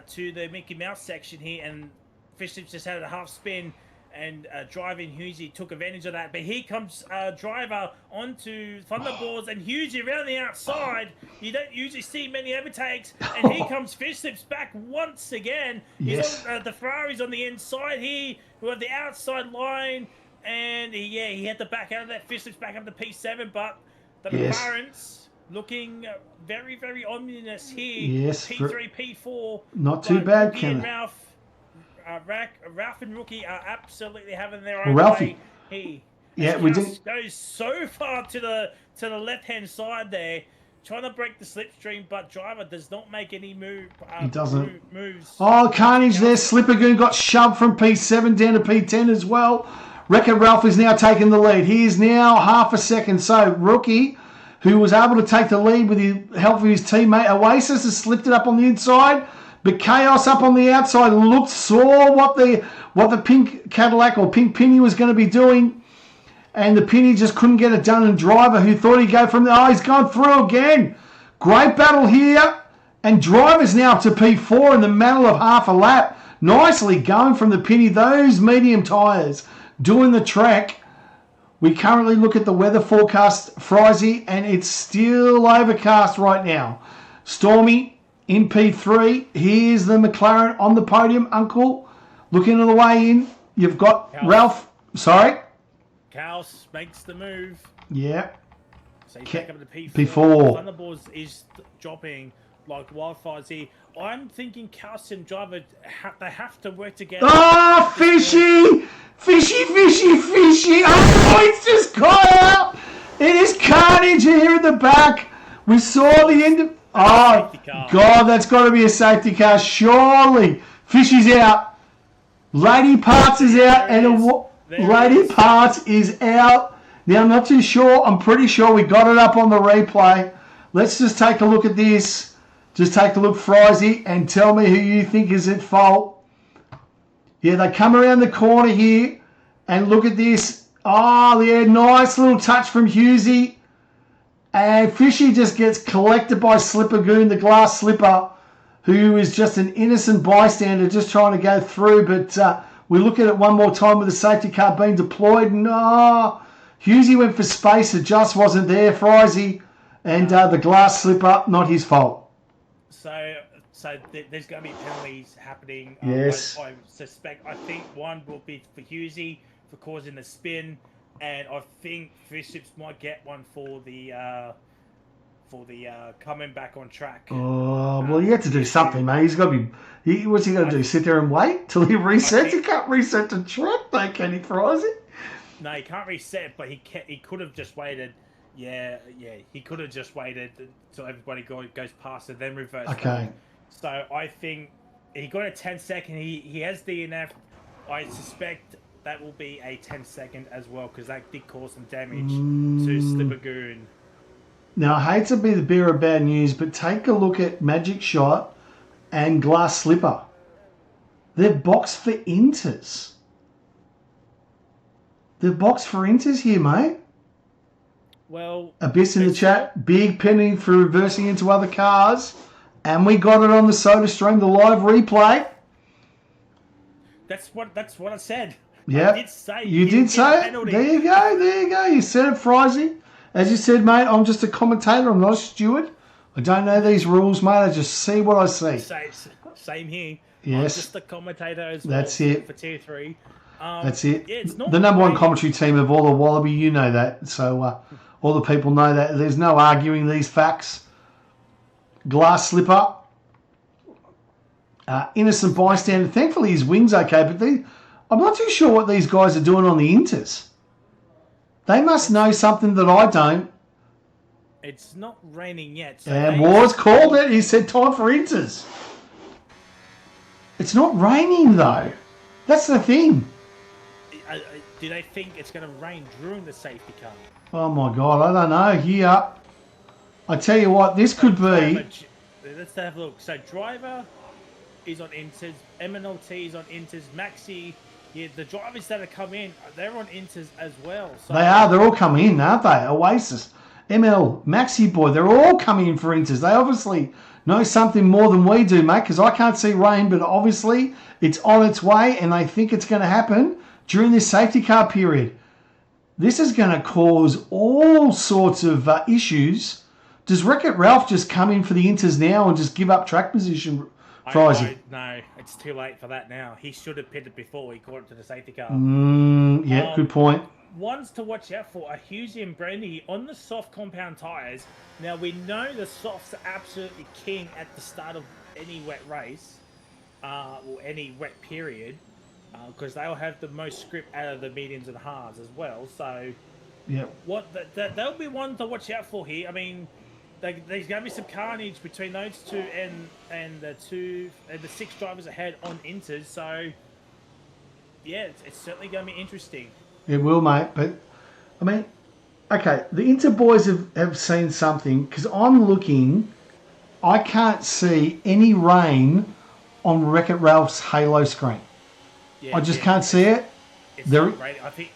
to the Mickey Mouse section here, and Fish Lips just had a half spin. And driving Hughesy took advantage of that. But here comes driver onto Thunderballs, and Hughesy around the outside. You don't usually see many overtakes. And here comes Fish Lips back once again. Yes. He's on, the Ferrari's on the inside here. We have the outside line. And he had to back out of that. Fish Lips back up to P7. But the McLarens looking very, very ominous here. Yes. P3, P4. Not too bad, Ken. Ralph and Rookie are absolutely having their own Ralphie. way. We did goes so far to the left-hand side there, trying to break the slipstream, but driver does not make any he doesn't. moves. Oh, carnage there. Slippergoon got shoved from P7 down to P10 as well. Wreck-It Ralph is now taking the lead. He is now half a second. So Rookie, who was able to take the lead with the help of his teammate, Oasis has slipped it up on the inside. But Chaos up on the outside saw what the pink Cadillac or pink Penny was going to be doing. And the Penny just couldn't get it done. And Driver, who thought he'd go from there, he's gone through again. Great battle here. And Driver's now up to P4 in the matter of half a lap. Nicely going from the Penny. Those medium tyres doing the track. We currently look at the weather forecast, Frizy, and it's still overcast right now. Stormy in P3, here's the McLaren on the podium. Uncle, looking at the way in. You've got Chaos. Ralph. Sorry. Chaos makes the move. Yeah. So he's back up to P4. P4. Thunderballs is dropping like wildfires here. I'm thinking Chaos and Driver, they have to work together. Oh, fishy! Fishy, fishy, fishy! Oh, it's just got out! It is carnage here in the back. We saw the end of... Oh, God, that's got to be a safety car. Surely. Fishy's out. Lady Parts is out. Lady Parts is out. Now, I'm not too sure. I'm pretty sure we got it up on the replay. Let's just take a look at this. Just take a look, Frizy, and tell me who you think is at fault. Yeah, they come around the corner here, and look at this. Oh, yeah, nice little touch from Hughesy. And Fishy just gets collected by Slippergoon, the glass slipper, who is just an innocent bystander just trying to go through. But we look at it one more time with the safety car being deployed. No, Hughesy went for space. It just wasn't there, Frizy. And the glass slipper, not his fault. So there's going to be penalties happening. Yes. I suspect. I think one will be for Hughesy for causing the spin. And I think Fish Lips might get one for the coming back on track. Oh, well, you have to do something, mate. He's got to be What's he going to do? Sit there and wait till he resets? He can't reset the track, though, can he, Fries? No, he can't reset, but he could have just waited. Yeah, he could have just waited until everybody goes past and then reverse. Okay. So I think he got a 10-second. He has DNF. I suspect that will be a 10-second as well because that did cause some damage to Slippergoon. Now, I hate to be the bearer of bad news, but take a look at Magic Shot and Glass Slipper. They're boxed for inters. They're boxed for inters here, mate. Well, Abyss in the chat. Big penalty for reversing into other cars. And we got it on the Soda Stream, the live replay. That's what I said. Yeah. I did say you did say it. There you go. You said it, Frizy. As you said, mate, I'm just a commentator. I'm not a steward. I don't know these rules, mate. I just see what I see. Same here. Yes. I'm just a commentator as well. That's it. For Tier 3. That's it. Yeah, it's not the number one commentary team of all the Wallaby, you know that. So all the people know that. There's no arguing these facts. Glass Slipper. Innocent bystander. Thankfully, his wing's okay, but I'm not too sure what these guys are doing on the inters. They must know something that I don't. It's not raining yet. So and Wars called it. He said time for inters. It's not raining, though. That's the thing. Do they think it's going to rain during the safety car? Oh, my God. I don't know. Here. I tell you what, this could be... Let's have a look. So, driver is on inters. MNLT is on inters. Maxi... Yeah, the drivers that have come in, they're on inters as well. So. They are. They're all coming in, aren't they? Oasis, ML, Maxi Boy, they're all coming in for inters. They obviously know something more than we do, mate, because I can't see rain, but obviously it's on its way, and they think it's going to happen during this safety car period. This is going to cause all sorts of issues. Does Wreck-It Ralph just come in for the inters now and just give up track position? No, it's too late for that now. He should have pitted before he caught it to the safety car. Yeah, good point. Ones to watch out for are Husey and Brandy on the soft compound tyres. Now, we know the softs are absolutely king at the start of any wet race, or any wet period, because they'll have the most script out of the mediums and hards as well. So, yeah, they'll be one to watch out for here. I mean, there's going to be some carnage between those two and the 6 drivers ahead on inters. So, yeah, it's certainly going to be interesting. It will, mate. But, I mean, okay, the Inter boys have seen something, because I'm looking, I can't see any rain on Wreck-It Ralph's Halo screen. Yeah, I just can't see it. It's not great. I think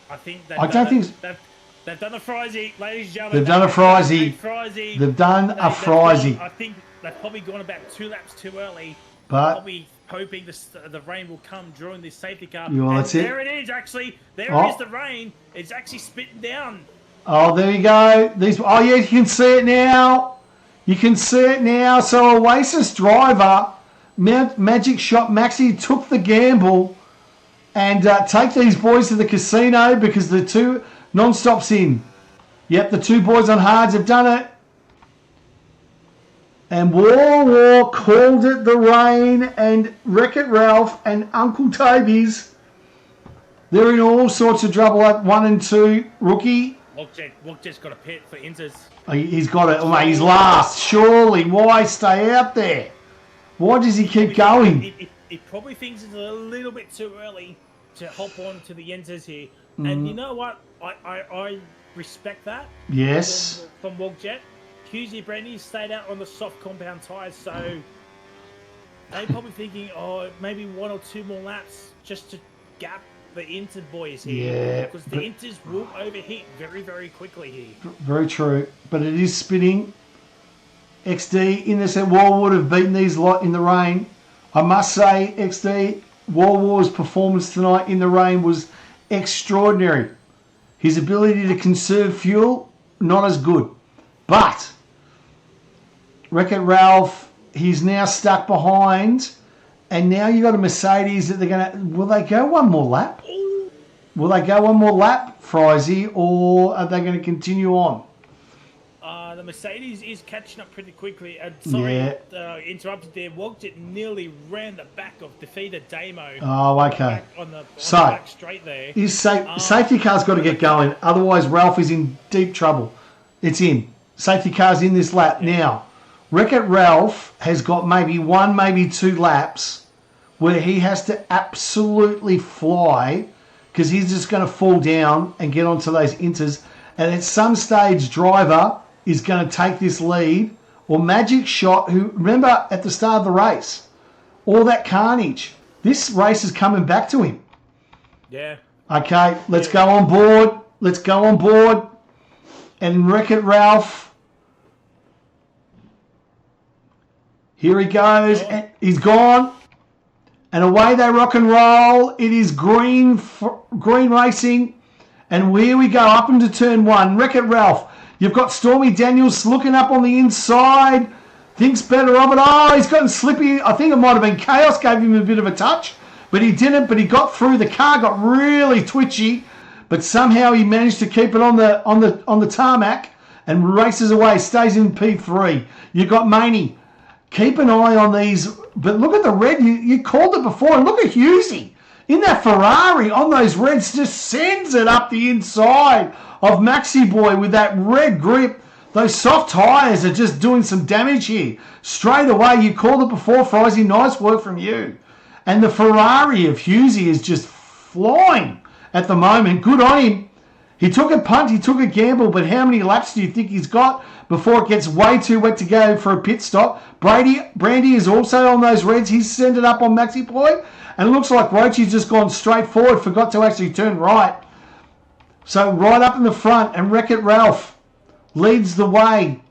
they've done a Frizy, ladies and gentlemen. They've done a Frizy. They've done a Frizy. I think they've probably gone about 2 laps too early. But probably hoping the rain will come during this safety car. There it is, actually. There is the rain. It's actually spitting down. Oh, there you go. Yeah, you can see it now. You can see it now. So Oasis driver, Magic Shot Maxi, took the gamble and take these boys to the casino because the 2 non-stops in. Yep, the 2 boys on hards have done it. And War called it the rain, and Wreck-It Ralph and Uncle Toby's. They're in all sorts of trouble at 1 and 2. Rookie. Walkjet's got a pit for inters. He's got it. Oh, mate, he's last. Surely. Why stay out there? Why does he keep going? He probably thinks it's a little bit too early to hop on to the inters here. And you know what? I respect that. Yes. From Walkjet. Husey Brandy stayed out on the soft compound tyres, so they're probably thinking, maybe 1 or 2 more laps just to gap the Inter boys here. Yeah. Because the Inters will overheat very, very quickly here. Very true. But it is spinning. XD, in this, War would have beaten these lot in the rain. I must say, XD, War's performance tonight in the rain was extraordinary. His ability to conserve fuel, not as good. But Wreck-It Ralph, he's now stuck behind, and now you got a Mercedes that they're gonna. Will they go one more lap? Will they go one more lap, Frizy, or are they going to continue on? The Mercedes is catching up pretty quickly. Sorry, Yeah. interrupted there. Wogjet nearly ran the back of defeated Damo. Oh, okay. On the So, back straight there. His safety car's got to get going. Otherwise, Ralph is in deep trouble. It's in. Safety car's in this lap. Yeah. Now, Wreck-It Ralph has got maybe 1, maybe 2 laps where he has to absolutely fly because he's just going to fall down and get onto those inters. And at some stage, Driver is going to take this lead, or Magic Shot, who, remember, at the start of the race, all that carnage. This race is coming back to him. Yeah. Okay, let's go on board. Let's go on board. And Wreck-It Ralph. Here he goes. And he's gone. And away they rock and roll. It is green racing. And here we go up into turn 1. Wreck-It Ralph. You've got Stormy Daniels looking up on the inside. Thinks better of it. Oh, he's gotten slippy. I think it might have been Chaos gave him a bit of a touch. But he didn't. But he got through. The car got really twitchy. But somehow he managed to keep it on the tarmac and races away. Stays in P3. You've got Maney. Keep an eye on these. But look at the red. You called it before. And look at Hughesy. In that Ferrari on those reds, just sends it up the inside of Maxi Boy with that red grip. Those soft tyres are just doing some damage here. Straight away, you called it before, Frizy. Nice work from you. And the Ferrari of Hughesy is just flying at the moment. Good on him. He took a punt, he took a gamble, but how many laps do you think he's got before it gets way too wet to go for a pit stop? Brandy is also on those reds. He's sent it up on Maxi Boy. And it looks like Roachy's just gone straight forward, forgot to actually turn right. So right up in the front, and Wreck-It Ralph leads the way.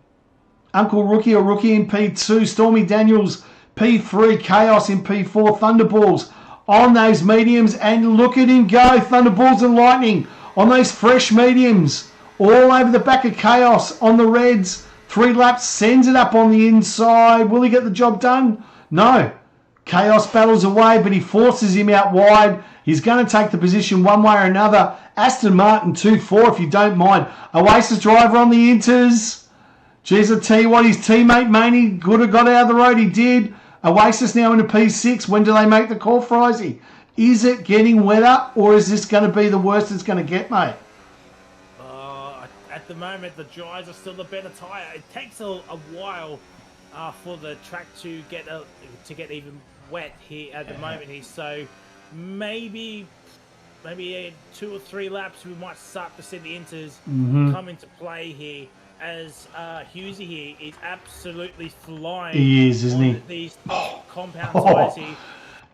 Uncle Rookie or Rookie in P2, Stormy Daniels P3, Chaos in P4, Thunderballs on those mediums, and look at him go, Thunderballs and Lightning on those fresh mediums, all over the back of Chaos on the reds. 3 laps, sends it up on the inside. Will he get the job done? No. Chaos battles away, but he forces him out wide. He's going to take the position one way or another. Aston Martin 2-4, if you don't mind. Oasis driver on the inters. Geez, I tell you what, his teammate Maney could have got out of the road. He did. Oasis now into P6. When do they make the call, Frizy? Is it getting wetter, or is this going to be the worst it's going to get, mate? At the moment, the dries are still the better tyre. It takes a while for the track to get even wet here at the moment here. So maybe 2 or 3 laps, we might start to see the inters come into play here. As Hughesy here is absolutely flying. He is, isn't he? These compound tyres here.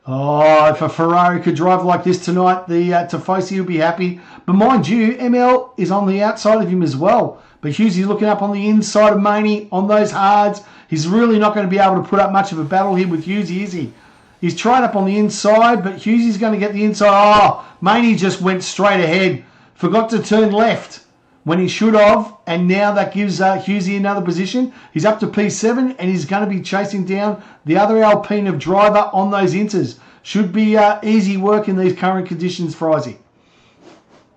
Oh, if a Ferrari could drive like this tonight, the Tifosi will be happy. But mind you, ML is on the outside of him as well. But Hughesy looking up on the inside of Maney on those hards. He's really not going to be able to put up much of a battle here with Hughesy, is he? He's tried up on the inside, but Hughesy's going to get the inside. Oh, Maney just went straight ahead. Forgot to turn left when he should have. And now that gives Hughesy another position. He's up to P7 and he's going to be chasing down the other Alpine of driver on those inters. Should be easy work in these current conditions, Frizy.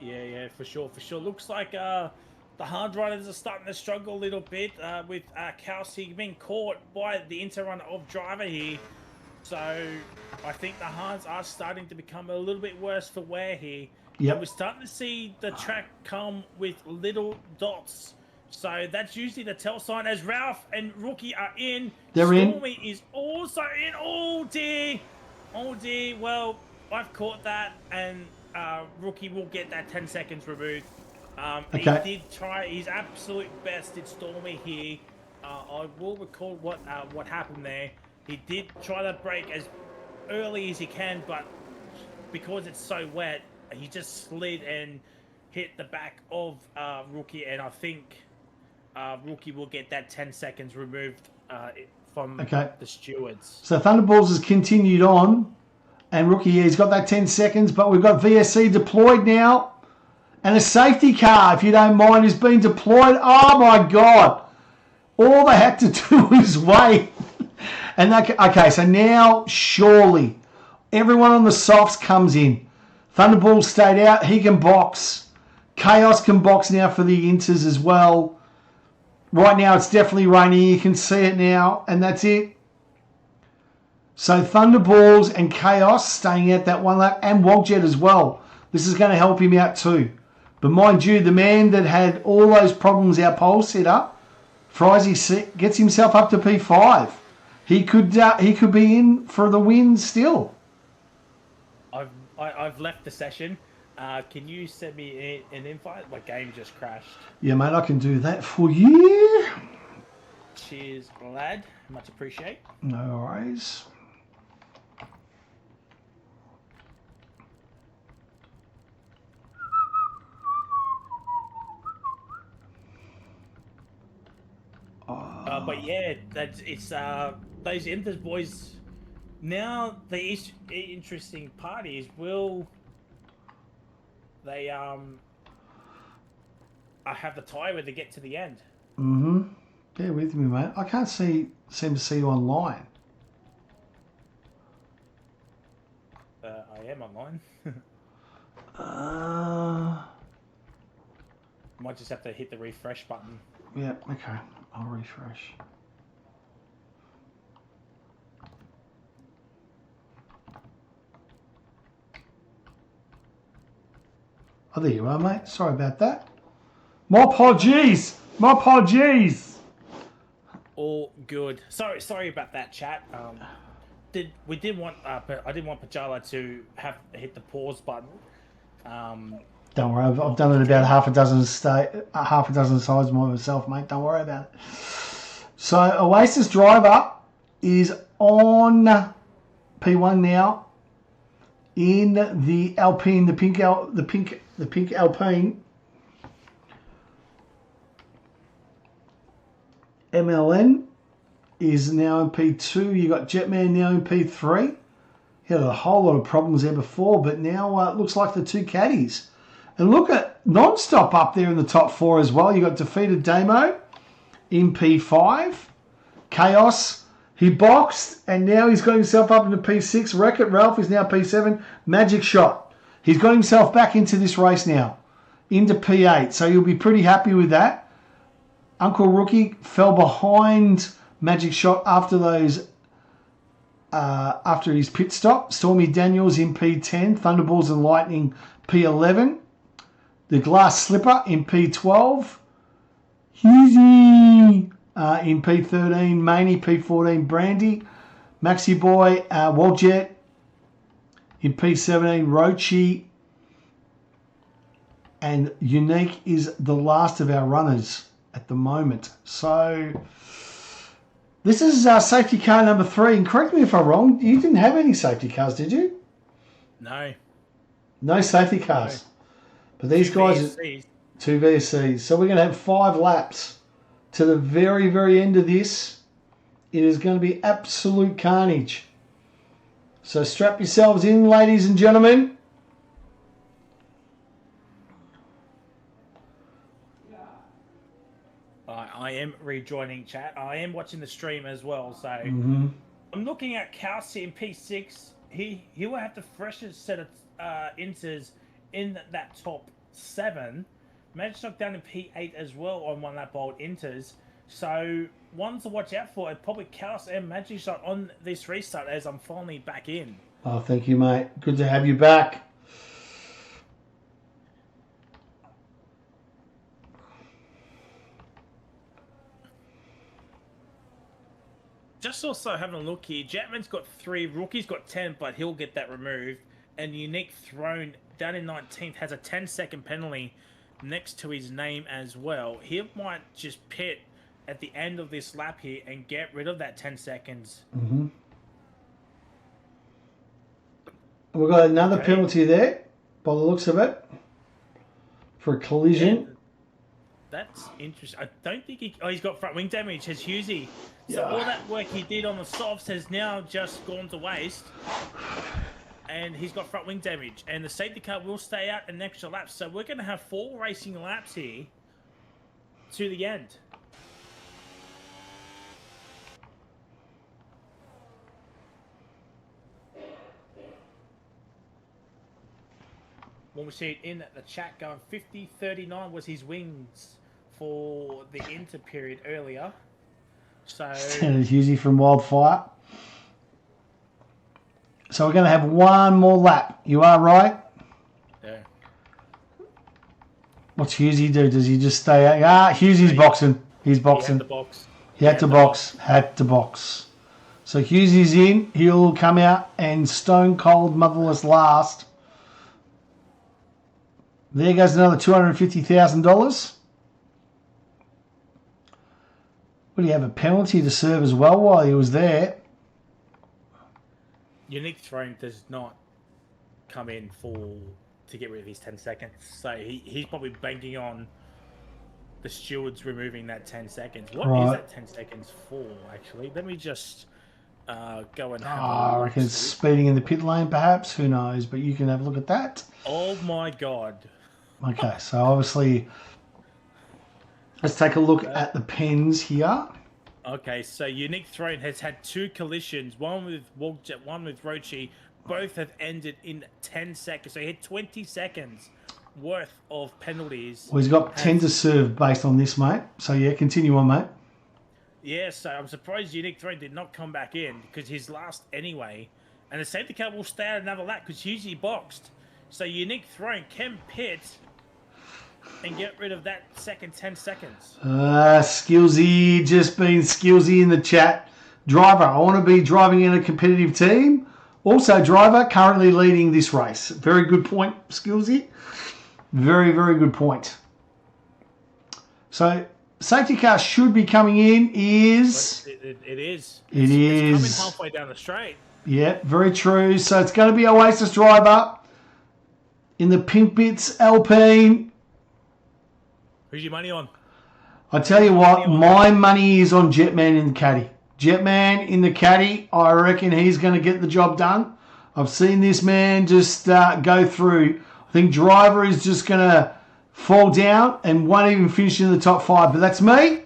Yeah, for sure. Looks like the hard riders are starting to struggle a little bit with Kelsey being caught by the interrunner of driver here. So I think the hards are starting to become a little bit worse for wear here. Yep. And we're starting to see the track come with little dots. So that's usually the tell sign as Ralph and Rookie are in. They're in. Stormy is also in. Oh dear. Well, I've caught that, and Rookie will get that 10 seconds removed. Okay. He did try his absolute best in Stormy here. I will recall what happened there. He did try to brake as early as he can, but because it's so wet, he just slid and hit the back of Rookie, and I think Rookie will get that 10 seconds removed from the stewards. So Thunderballs has continued on, and Rookie, he's got that 10 seconds, but we've got VSC deployed now, and a safety car, if you don't mind, is being deployed. Oh my God. All they had to do was wait. And okay, so now surely everyone on the softs comes in. Thunderball stayed out. He can box. Chaos can box now for the inters as well. Right now it's definitely raining. You can see it now, and that's it. So Thunderballs and Chaos staying out that one lap, and Wogjet as well. This is going to help him out too. But mind you, the man that had all those problems, our pole setter, Frizy, gets himself up to P5. He could be in for the win still. I've left the session. Can you send me an invite? My game just crashed. Yeah, mate, I can do that for you. Cheers, lad. Much appreciate. No worries. But yeah, it's those Inters boys. Now the interesting part is, will they have the tie where they get to the end? Mm-hmm. Bear with me, mate. I can't seem to see you online. I am online. Might just have to hit the refresh button. Yeah, okay. I'll refresh. Oh, there you are, mate. Sorry about that. My apologies. My apologies. All good. Sorry about that, chat. I didn't want Pajala to have hit the pause button. Don't worry, I've done it about half a dozen sides myself, mate. Don't worry about it. So Oasis Driver is on P1 now in the Alpine, the pink Alpine. MLN is now in P2. You got Jetman now in P3. He had a whole lot of problems there before, but now it looks like the two caddies. And look at Non-Stop up there in the top four as well. You got Defeated Damo in P5. Chaos, he boxed, and now he's got himself up into P6. Wreck-It Ralph is now P7. Magic Shot. He's got himself back into this race now, into P8. So you'll be pretty happy with that. Uncle Rookie fell behind Magic Shot after those, after his pit stop. Stormy Daniels in P10. Thunderballs and Lightning P11. The Glass Slipper in P12. Husey in P13. Maney P14. Brandy. Maxi Boy. Wogjet in P17. Rochi. And Unique is the last of our runners at the moment. So this is safety car number 3. And correct me if I'm wrong, you didn't have any safety cars, did you? No. No safety cars. No. But these guys are 2 VSCs. So we're going to have 5 laps to the very, very end of this. It is going to be absolute carnage. So strap yourselves in, ladies and gentlemen. I am rejoining chat. I am watching the stream as well. So I'm looking at Kelsey in P6. He will have the freshest set of inters in that top 7. Managed to knock down in P8 as well on one lap old inters. So ones to watch out for are probably Chaos and Magic Shot on this restart as I'm finally back in. Oh, thank you, mate. Good to have you back. Just also having a look here, Jetman's got 3, Rookie's got 10, but he'll get that removed. And Unique Throne down in 19th has a 10-second penalty next to his name as well. He might just pit at the end of this lap here and get rid of that 10 seconds. We've got another penalty there, by the looks of it, for a collision. And that's interesting. I don't think he's got front wing damage, has Husey. So all that work he did on the softs has now just gone to waste. And he's got front wing damage. And the safety car will stay out an extra lap. So we're going to have 4 racing laps here to the end. When we see it in the chat going 50-39 was his wins for the inter period earlier. So Standard Hughesy from Wildfire. So we're going to have one more lap. You are right. yeah. What's Hughesy do? Does he just stay out? Hughesy's boxing. He's He boxing. had the box. He had to box. Had to box. So Hughesy's in. He'll come out and stone cold motherless last. There goes another $250,000. Would he have a penalty to serve as well while he was there? Unique Throne does not come in to get rid of his 10 seconds. So he's probably banking on the stewards removing that 10 seconds. What is that 10 seconds for, actually? Let me just go and have a look. I reckon it's speeding in the pit lane, perhaps. Who knows? But you can have a look at that. Oh, my God. Okay, so obviously, let's take a look at the pens here. Okay, so Unique Throne has had 2 collisions, one with Wogjet, one with Rochi. Both have ended in 10 seconds. So he had 20 seconds worth of penalties. Well, he's got 10 to serve based on this, mate. So, yeah, continue on, mate. Yeah, so I'm surprised Unique Throne did not come back in because he's last anyway. And the safety car will stay out another lap because he's usually boxed. So Unique Throne can pit and get rid of that second 10 seconds. Skillsy, just been Skillsy in the chat. Driver, I want to be driving in a competitive team. Also, driver, currently leading this race. Very good point, Skillsy. Very, very good point. So, safety car should be coming in is... It is. It is. It's coming halfway down the straight. Yeah, very true. So, it's going to be Oasis driver in the Pink Bits Alpine. Who's your money on? I tell you what, my money is on Jetman in the caddy. Jetman in the caddy, I reckon he's going to get the job done. I've seen this man just go through. I think driver is just going to fall down and won't even finish in the top 5. But that's me.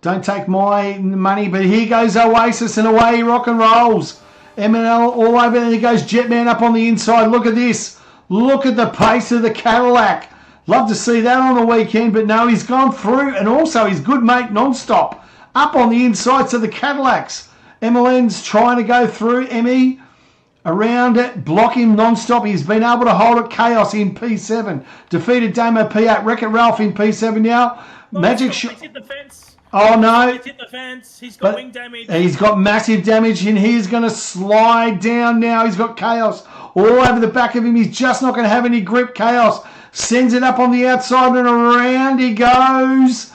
Don't take my money. But here goes Oasis and away he rock and rolls. M&L all over. And he goes Jetman up on the inside. Look at this. Look at the pace of the Cadillac. Love to see that on the weekend, but no, he's gone through, and also his good mate Non-Stop up on the insides of the Cadillacs. MLN's trying to go through. Emmy around it, block him Non-Stop. He's been able to hold it. Chaos in P7. Defeated Damo P8. Wreck-It Ralph in P7 now. Magic Shot. He's hit the fence. Oh, no. He's hit the fence. He's got wing damage. He's got massive damage, and he's going to slide down now. He's got Chaos all over the back of him. He's just not going to have any grip. Chaos sends it up on the outside and around he goes.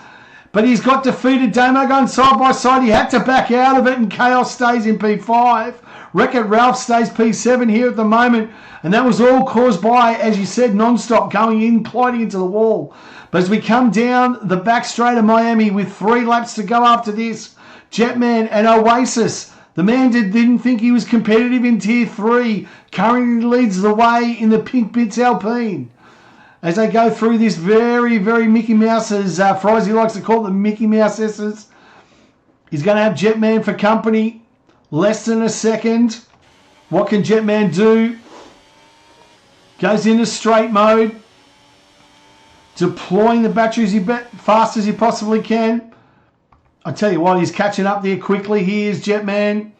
But he's got defeated Damo going side by side. He had to back out of it and Chaos stays in P5. Wreck-It Ralph stays P7 here at the moment. And that was all caused by, as you said, Non-Stop going in, colliding into the wall. But as we come down the back straight of Miami with 3 laps to go after this, Jetman and Oasis. The man didn't think he was competitive in Tier 3. Currently leads the way in the Pink Bits Alpine. As they go through this very, very Mickey Mouse, as Frizy likes to call it, the Mickey Mouse S's. He's going to have Jetman for company. Less than a second. What can Jetman do? Goes into straight mode. Deploying the batteries fast as he possibly can. I tell you what, he's catching up there quickly. Here's Jetman.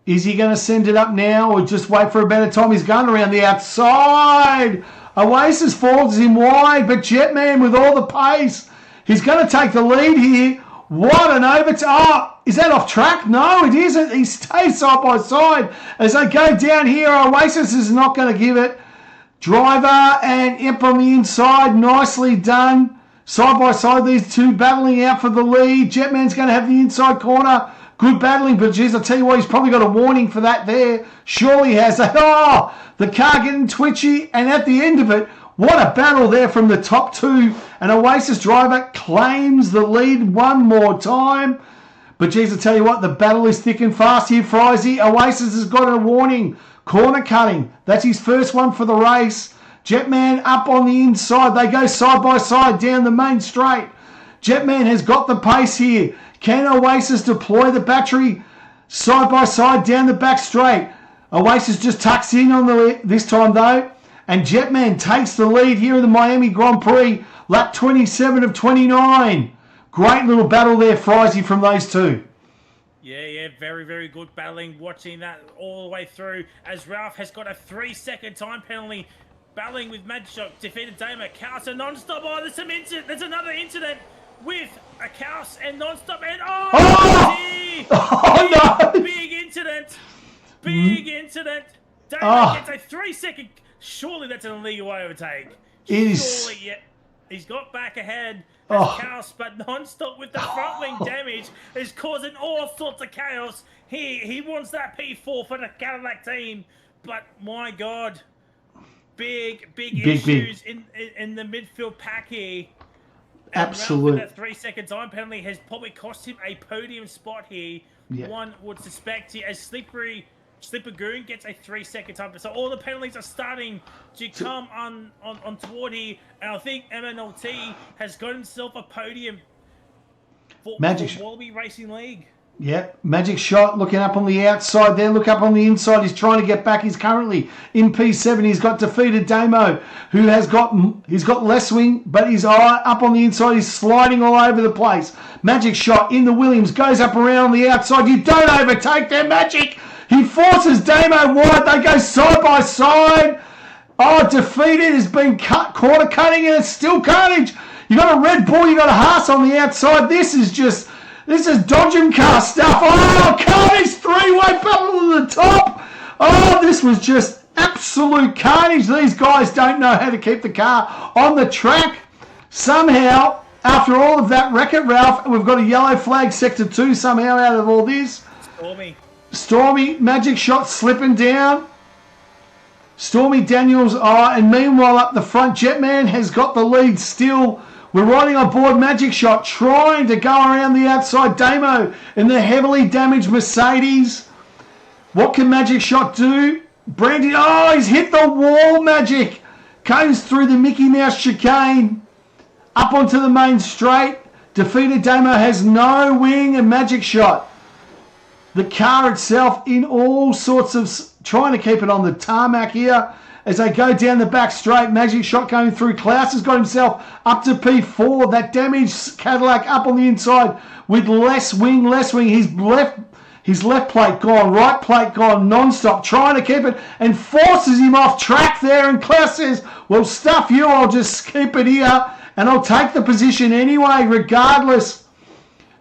Is he going to send it up now or just wait for a better time? He's going around the outside. Oasis falls him wide, but Jetman with all the pace. He's going to take the lead here. What an overtake. Oh, is that off track? No, it isn't. He stays side by side. As they go down here, Oasis is not going to give it. Driver and Imp on the inside. Nicely done. Side by side, these two battling out for the lead. Jetman's going to have the inside corner. Good battling, but geez, I'll tell you what, he's probably got a warning for that there. Surely has. Oh, the car getting twitchy, and at the end of it, what a battle there from the top 2. And Oasis driver claims the lead one more time. But geez, I'll tell you what, the battle is thick and fast here, Frizy. Oasis has got a warning. Corner cutting. That's his first one for the race. Jetman up on the inside. They go side by side down the main straight. Jetman has got the pace here. Can Oasis deploy the battery side by side down the back straight? Oasis just tucks in on this time though. And Jetman takes the lead here in the Miami Grand Prix. Lap 27 of 29. Great little battle there, Frizy, from those two. Yeah, very, very good battling. Watching that all the way through as Ralph has got a 3-second time penalty. Battling with Magic Shot, defeated Damo. Chaos and Non-Stop. Oh, there's another incident with a Chaos and Non-Stop. And no! Big incident. Big incident. Damo gets a 3-second. Surely that's an illegal overtake. Surely, yeah. He's got back ahead. Chaos, but Non-Stop with the front wing damage is causing all sorts of chaos. He wants that P4 for the Cadillac team, but my God, big issues in the midfield pack here. Absolutely. That 3-second time penalty has probably cost him a podium spot here. Yeah. One would suspect as Slipper Goon gets a 3-second time. So all the penalties are starting to come on toward here. And I think MNLT has got himself a podium for Wallaby Racing League. Yeah, Magic Shot looking up on the outside there. Look up on the inside. He's trying to get back. He's currently in P7. He's got defeated Damo, who he's got less wing, but he's up on the inside. He's sliding all over the place. Magic Shot in the Williams goes up around on the outside. You don't overtake their Magic. He forces Damo wide. They go side by side. Oh, defeated has been quarter cutting, and it's still carnage. You got a Red Bull. You got a Haas on the outside. This is Dodgem car stuff. Oh, carnage, three-way battle to the top. Oh, this was just absolute carnage. These guys don't know how to keep the car on the track. Somehow, after all of that, Wreck-It Ralph, we've got a yellow flag, Sector 2 somehow out of all this. Stormy, Magic Shot slipping down. Stormy Daniels, and meanwhile up the front, Jetman has got the lead still. We're riding on board Magic Shot, trying to go around the outside. Damo in the heavily damaged Mercedes. What can Magic Shot do? Brandy, he's hit the wall, Magic. Goes through the Mickey Mouse chicane. Up onto the main straight. Defeated Damo has no wing, and Magic Shot. The car itself in all sorts of... trying to keep it on the tarmac here. As they go down the back straight, Magic Shot going through. Klaus has got himself up to P4. That damaged Cadillac up on the inside with less wing. His left plate gone, right plate gone, non-stop, trying to keep it and forces him off track there. And Klaus says, well, stuff you, I'll just keep it here and I'll take the position anyway, regardless.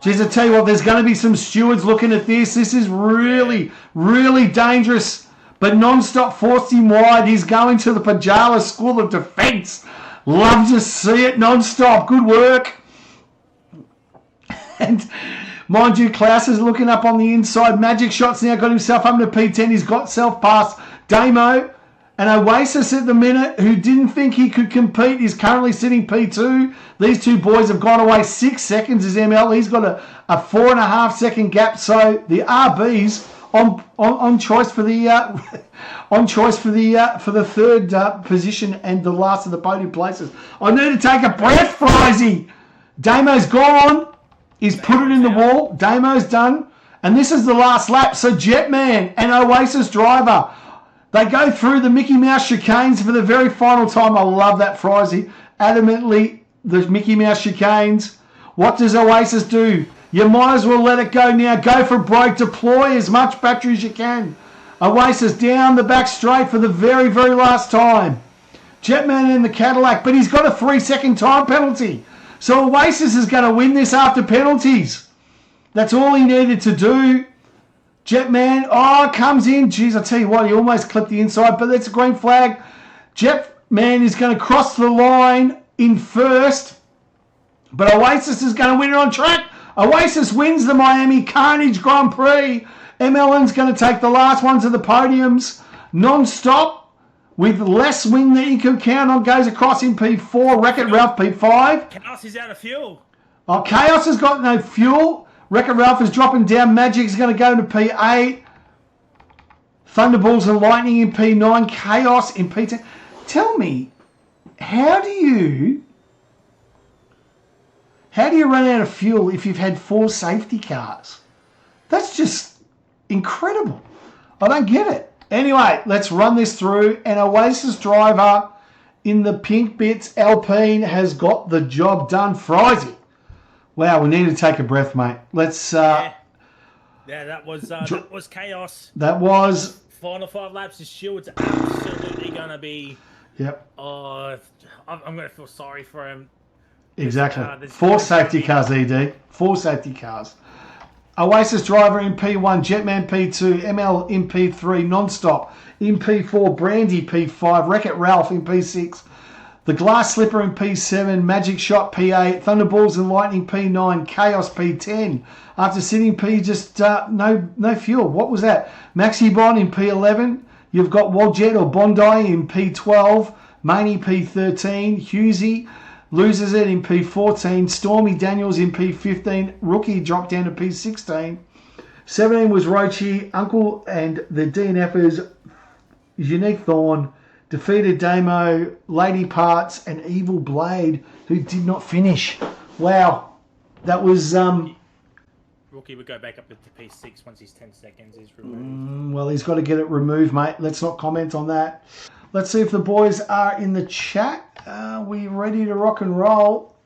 Jeez, I tell you what, there's going to be some stewards looking at this. This is really, really dangerous. But Non-Stop forced him wide. He's going to the Pajala School of Defence. Love to see it, Non-Stop. Good work. And mind you, Klaus is looking up on the inside. Magic Shot's now got himself up to P10. He's got self-pass. Damo and Oasis at the minute, who didn't think he could compete, is currently sitting P2. These two boys have gone away 6 seconds as ML. He's got a 4.5 second gap. So the RBs... on choice for the third position and the last of the podium places. I need to take a breath, Frizy. Damo's gone. He's put it in the wall. Damo's done, and this is the last lap. So Jetman and Oasis Driver, they go through the Mickey Mouse chicanes for the very final time. I love that, Frizy. Adamantly, the Mickey Mouse chicanes. What does Oasis do? You might as well let it go now. Go for broke. Deploy as much battery as you can. Oasis down the back straight for the very, very last time. Jetman in the Cadillac, but he's got a 3-second time penalty. So Oasis is going to win this after penalties. That's all he needed to do. Jetman, comes in. Jeez, I tell you what, he almost clipped the inside, but that's a green flag. Jetman is going to cross the line in first, but Oasis is going to win it on track. Oasis wins the Miami Carnage Grand Prix. MLN's going to take the last one to the podiums. Non-stop with less wing that you can count on. Goes across in P4. Wreck-It Ralph P5. Chaos is out of fuel. Chaos has got no fuel. Wreck-It Ralph is dropping down. Magic's going to go to P8. Thunderballs and Lightning in P9. Chaos in P10. Tell me, how do you run out of fuel if you've had 4 safety cars? That's just incredible. I don't get it. Anyway, let's run this through. And Oasis Driver in the pink bits. Alpine has got the job done. Frizy. Wow, we need to take a breath, mate. Let's. Yeah, that was chaos. That was. Final 5 laps. The shield's absolutely gonna be. Yep. I'm gonna feel sorry for him. Exactly. 4 safety cars, ED. 4 safety cars. Oasis Driver in P1, Jetman P2, ML in P3, Nonstop in P4, Brandy P5, Wreck-It Ralph in P6, The Glass Slipper in P7, Magic Shot P8, Thunderballs and Lightning P9, Chaos P10. After sitting P, just no fuel. What was that? Maxi Bond in P11. You've got Waljet or Bondi in P12, Maney P13, Husey loses it in P14. Stormy Daniels in P15. Rookie dropped down to P16. 17 was Rochi. Uncle and the DNFers, Unique Thorn, defeated Damo, Lady Parts, and Evil Blade, who did not finish. Wow. That was... Rookie would go back up to P6 once his 10 seconds is removed. Well, he's got to get it removed, mate. Let's not comment on that. Let's see if the boys are in the chat. Are we ready to rock and roll?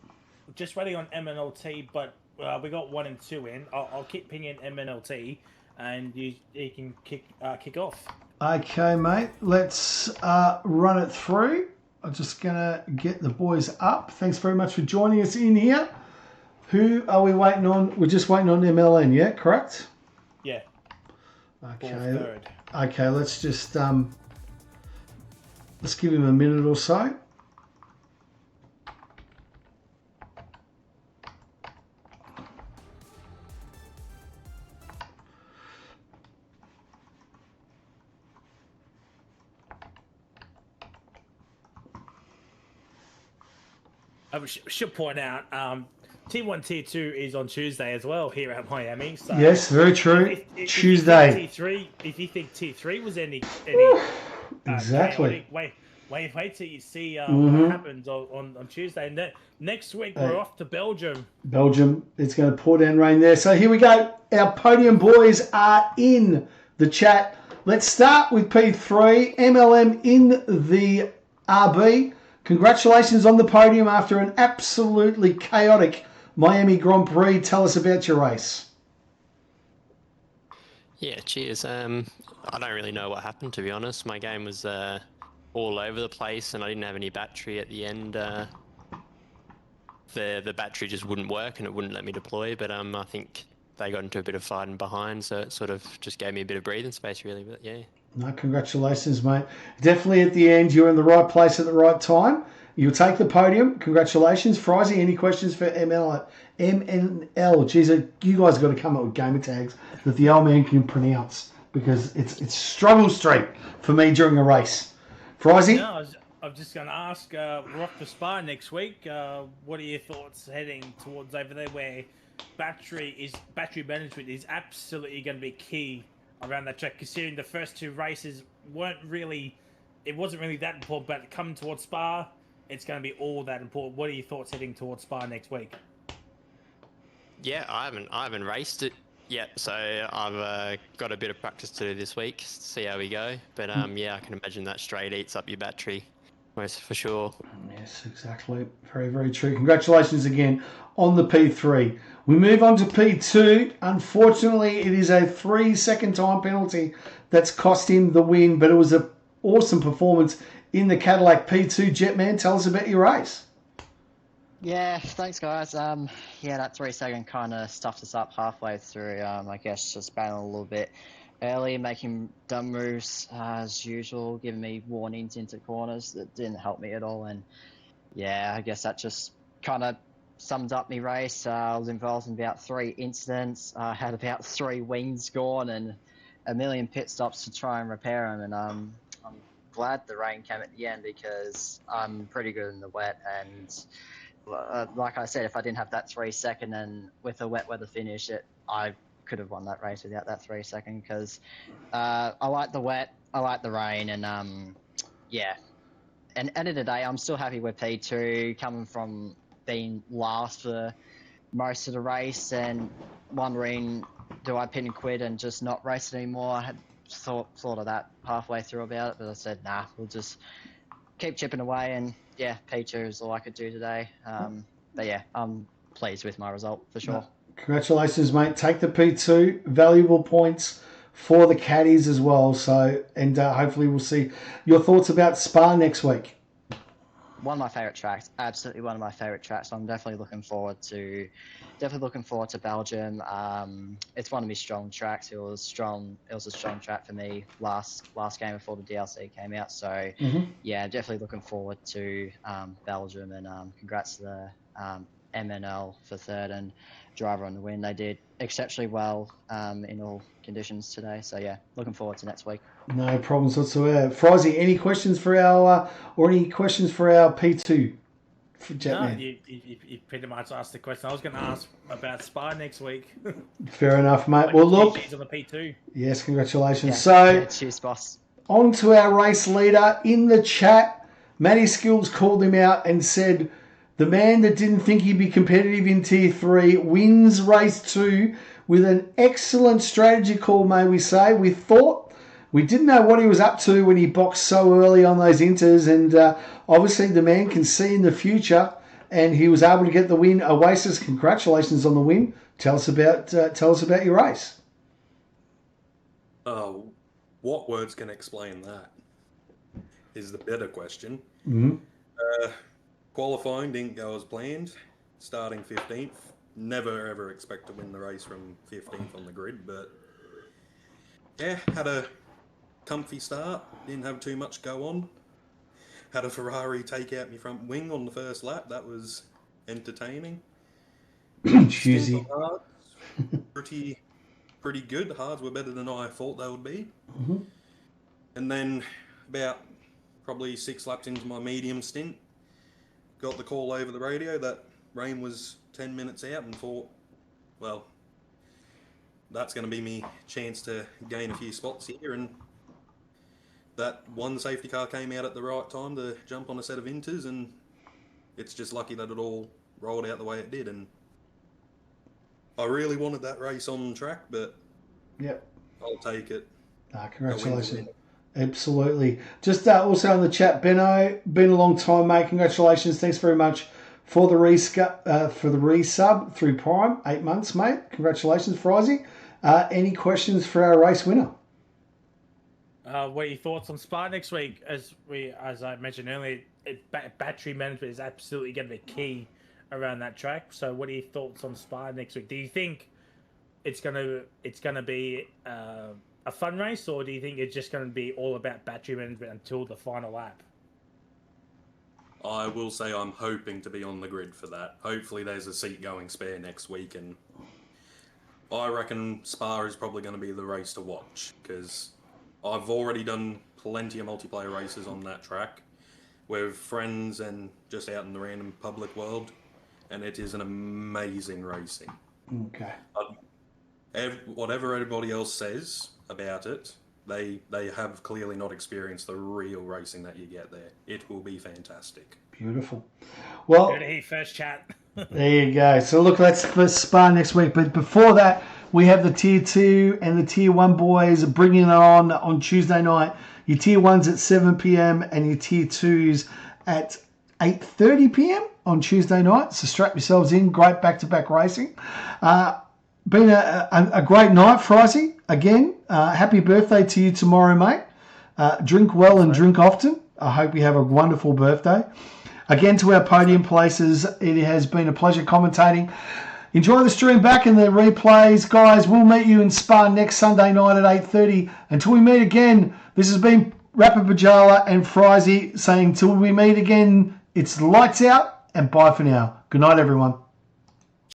Just waiting on MNLT, but we got 1 and 2 in. I'll keep pinging MNLT, and you can kick off. Okay, mate. Let's run it through. I'm just going to get the boys up. Thanks very much for joining us in here. Who are we waiting on? We're just waiting on MLN, yeah? Correct? Yeah. Okay. Okay, let's just... let's give him a minute or so. I should point out, T1, T2 is on Tuesday as well here at Miami. So yes, very true. Tuesday. If you think T3 was any exactly. Chaotic, wait till you see what happens on Tuesday. And next week we're off to Belgium. It's going to pour down rain there. So here we go. Our podium boys are in the chat. Let's start with P3. MLM in the RB. Congratulations on the podium after an absolutely chaotic Miami Grand Prix. Tell us about your race. Yeah, cheers. I don't really know what happened, to be honest. My game was all over the place, and I didn't have any battery at the end. The battery just wouldn't work, and it wouldn't let me deploy. But I think they got into a bit of fighting behind, so it sort of just gave me a bit of breathing space, really. But yeah. No, congratulations, mate. Definitely at the end, you're in the right place at the right time. You'll take the podium. Congratulations. Frizy, any questions for MNL? Jeez, you guys have got to come up with gamer tags that the old man can pronounce, because it's struggle street for me during a race. Frizy? No, I'm just going to ask, we're off to Spa next week. What are your thoughts heading towards over there where battery management is absolutely going to be key around that track, considering the first 2 races wasn't really that important, but coming towards Spa, it's going to be all that important. What are your thoughts heading towards Spa next week? Yeah, I haven't raced it yet, so I've got a bit of practice to do this week, see how we go. But yeah, I can imagine that straight eats up your battery, most for sure. Yes, exactly. Very, very true. Congratulations again on the P3. We move on to P2. Unfortunately, it is a 3-second time penalty that's cost him the win, but it was an awesome performance in the Cadillac P2. Jetman, tell us about your race. Yeah, thanks, guys. Yeah, that 3-second kind of stuffed us up halfway through. I guess just battling a little bit early, making dumb moves as usual, giving me warnings into corners that didn't help me at all. And yeah, I guess that just kind of summed up my race. I was involved in about 3 incidents. I had about 3 wings gone and a million pit stops to try and repair them. And I'm glad the rain came at the end, because I'm pretty good in the wet. And like I said, if I didn't have that 3-second and with a wet weather finish, I could have won that race without that 3-second, because I like the wet, I like the rain, and yeah. And end of the day, I'm still happy with P2, coming from being last for most of the race and wondering, do I pin and quit and just not race anymore? I had thought of that halfway through about it, but I said, nah, we'll just keep chipping away, and yeah, P2 is all I could do today. But yeah, I'm pleased with my result for sure. Congratulations, mate. Take the P2. Valuable points for the caddies as well. So, and hopefully we'll see your thoughts about Spa next week. One of my favourite tracks, absolutely one of my favourite tracks. I'm definitely looking forward to Belgium. It's one of my strong tracks. It was a strong track for me last game before the DLC came out. So yeah, definitely looking forward to Belgium, and congrats to the MNL for third and driver on the win. They did exceptionally well in all conditions today. So yeah, looking forward to next week. No problems whatsoever. Frizy, any questions for our P2 for Jetman? No, you pretty much asked the question. I was going to ask about Spa next week. Fair enough, mate. Well, look. On the P2. Yes, congratulations. Yeah, so, cheers, boss. On to our race leader in the chat. Matty Skills called him out and said, the man that didn't think he'd be competitive in Tier 3 wins race 2 with an excellent strategy call, may we say. We didn't know what he was up to when he boxed so early on those inters, and obviously the man can see in the future, and he was able to get the win. Oasis, congratulations on the win. Tell us about your race. What words can explain that is the better question. Qualifying didn't go as planned. Starting 15th. Never ever expect to win the race from 15th on the grid, but yeah, had a comfy start. Didn't have too much go on. Had a Ferrari take out my front wing on the first lap. That was entertaining. Choosy. Pretty good. The hards were better than I thought they would be. And then about probably 6 laps into my medium stint, got the call over the radio that rain was 10 minutes out, and thought, well, that's going to be me chance to gain a few spots here. And that one safety car came out at the right time to jump on a set of inters, and it's just lucky that it all rolled out the way it did. And I really wanted that race on track, but yep, I'll take it. Congratulations. Absolutely. Just also in the chat, Benno, been a long time, mate. Congratulations. Thanks very much for the resub through Prime. 8 months, mate. Congratulations, Frizy. Any questions for our race winner? What are your thoughts on Spa next week? As I mentioned earlier, battery management is absolutely going to be key around that track. So, what are your thoughts on Spa next week? Do you think it's gonna be a fun race, or do you think it's just going to be all about battery management until the final lap? I will say I'm hoping to be on the grid for that. Hopefully there's a seat going spare next week, and I reckon Spa is probably going to be the race to watch, because I've already done plenty of multiplayer races on that track with friends and just out in the random public world, and it is an amazing racing. Okay. Whatever everybody else says about it, they have clearly not experienced the real racing that you get there. It will be fantastic. Beautiful. Well, good to hear first chat. There you go. So look, that's for Spa next week. But before that, we have the Tier 2 and the Tier 1 boys bringing it on Tuesday night. Your Tier 1s at 7 p.m. and your Tier 2s at 8:30 p.m. on Tuesday night. So strap yourselves in. Great back-to-back racing. Been a great night, Frizy. Again, happy birthday to you tomorrow, mate. Drink well and drink often. I hope you have a wonderful birthday. Again, to our podium places, it has been a pleasure commentating. Enjoy the stream back and the replays. Guys, we'll meet you in Spa next Sunday night at 8:30. Until we meet again, this has been Rapper Bajala and Frizy saying till we meet again, it's lights out and bye for now. Good night, everyone.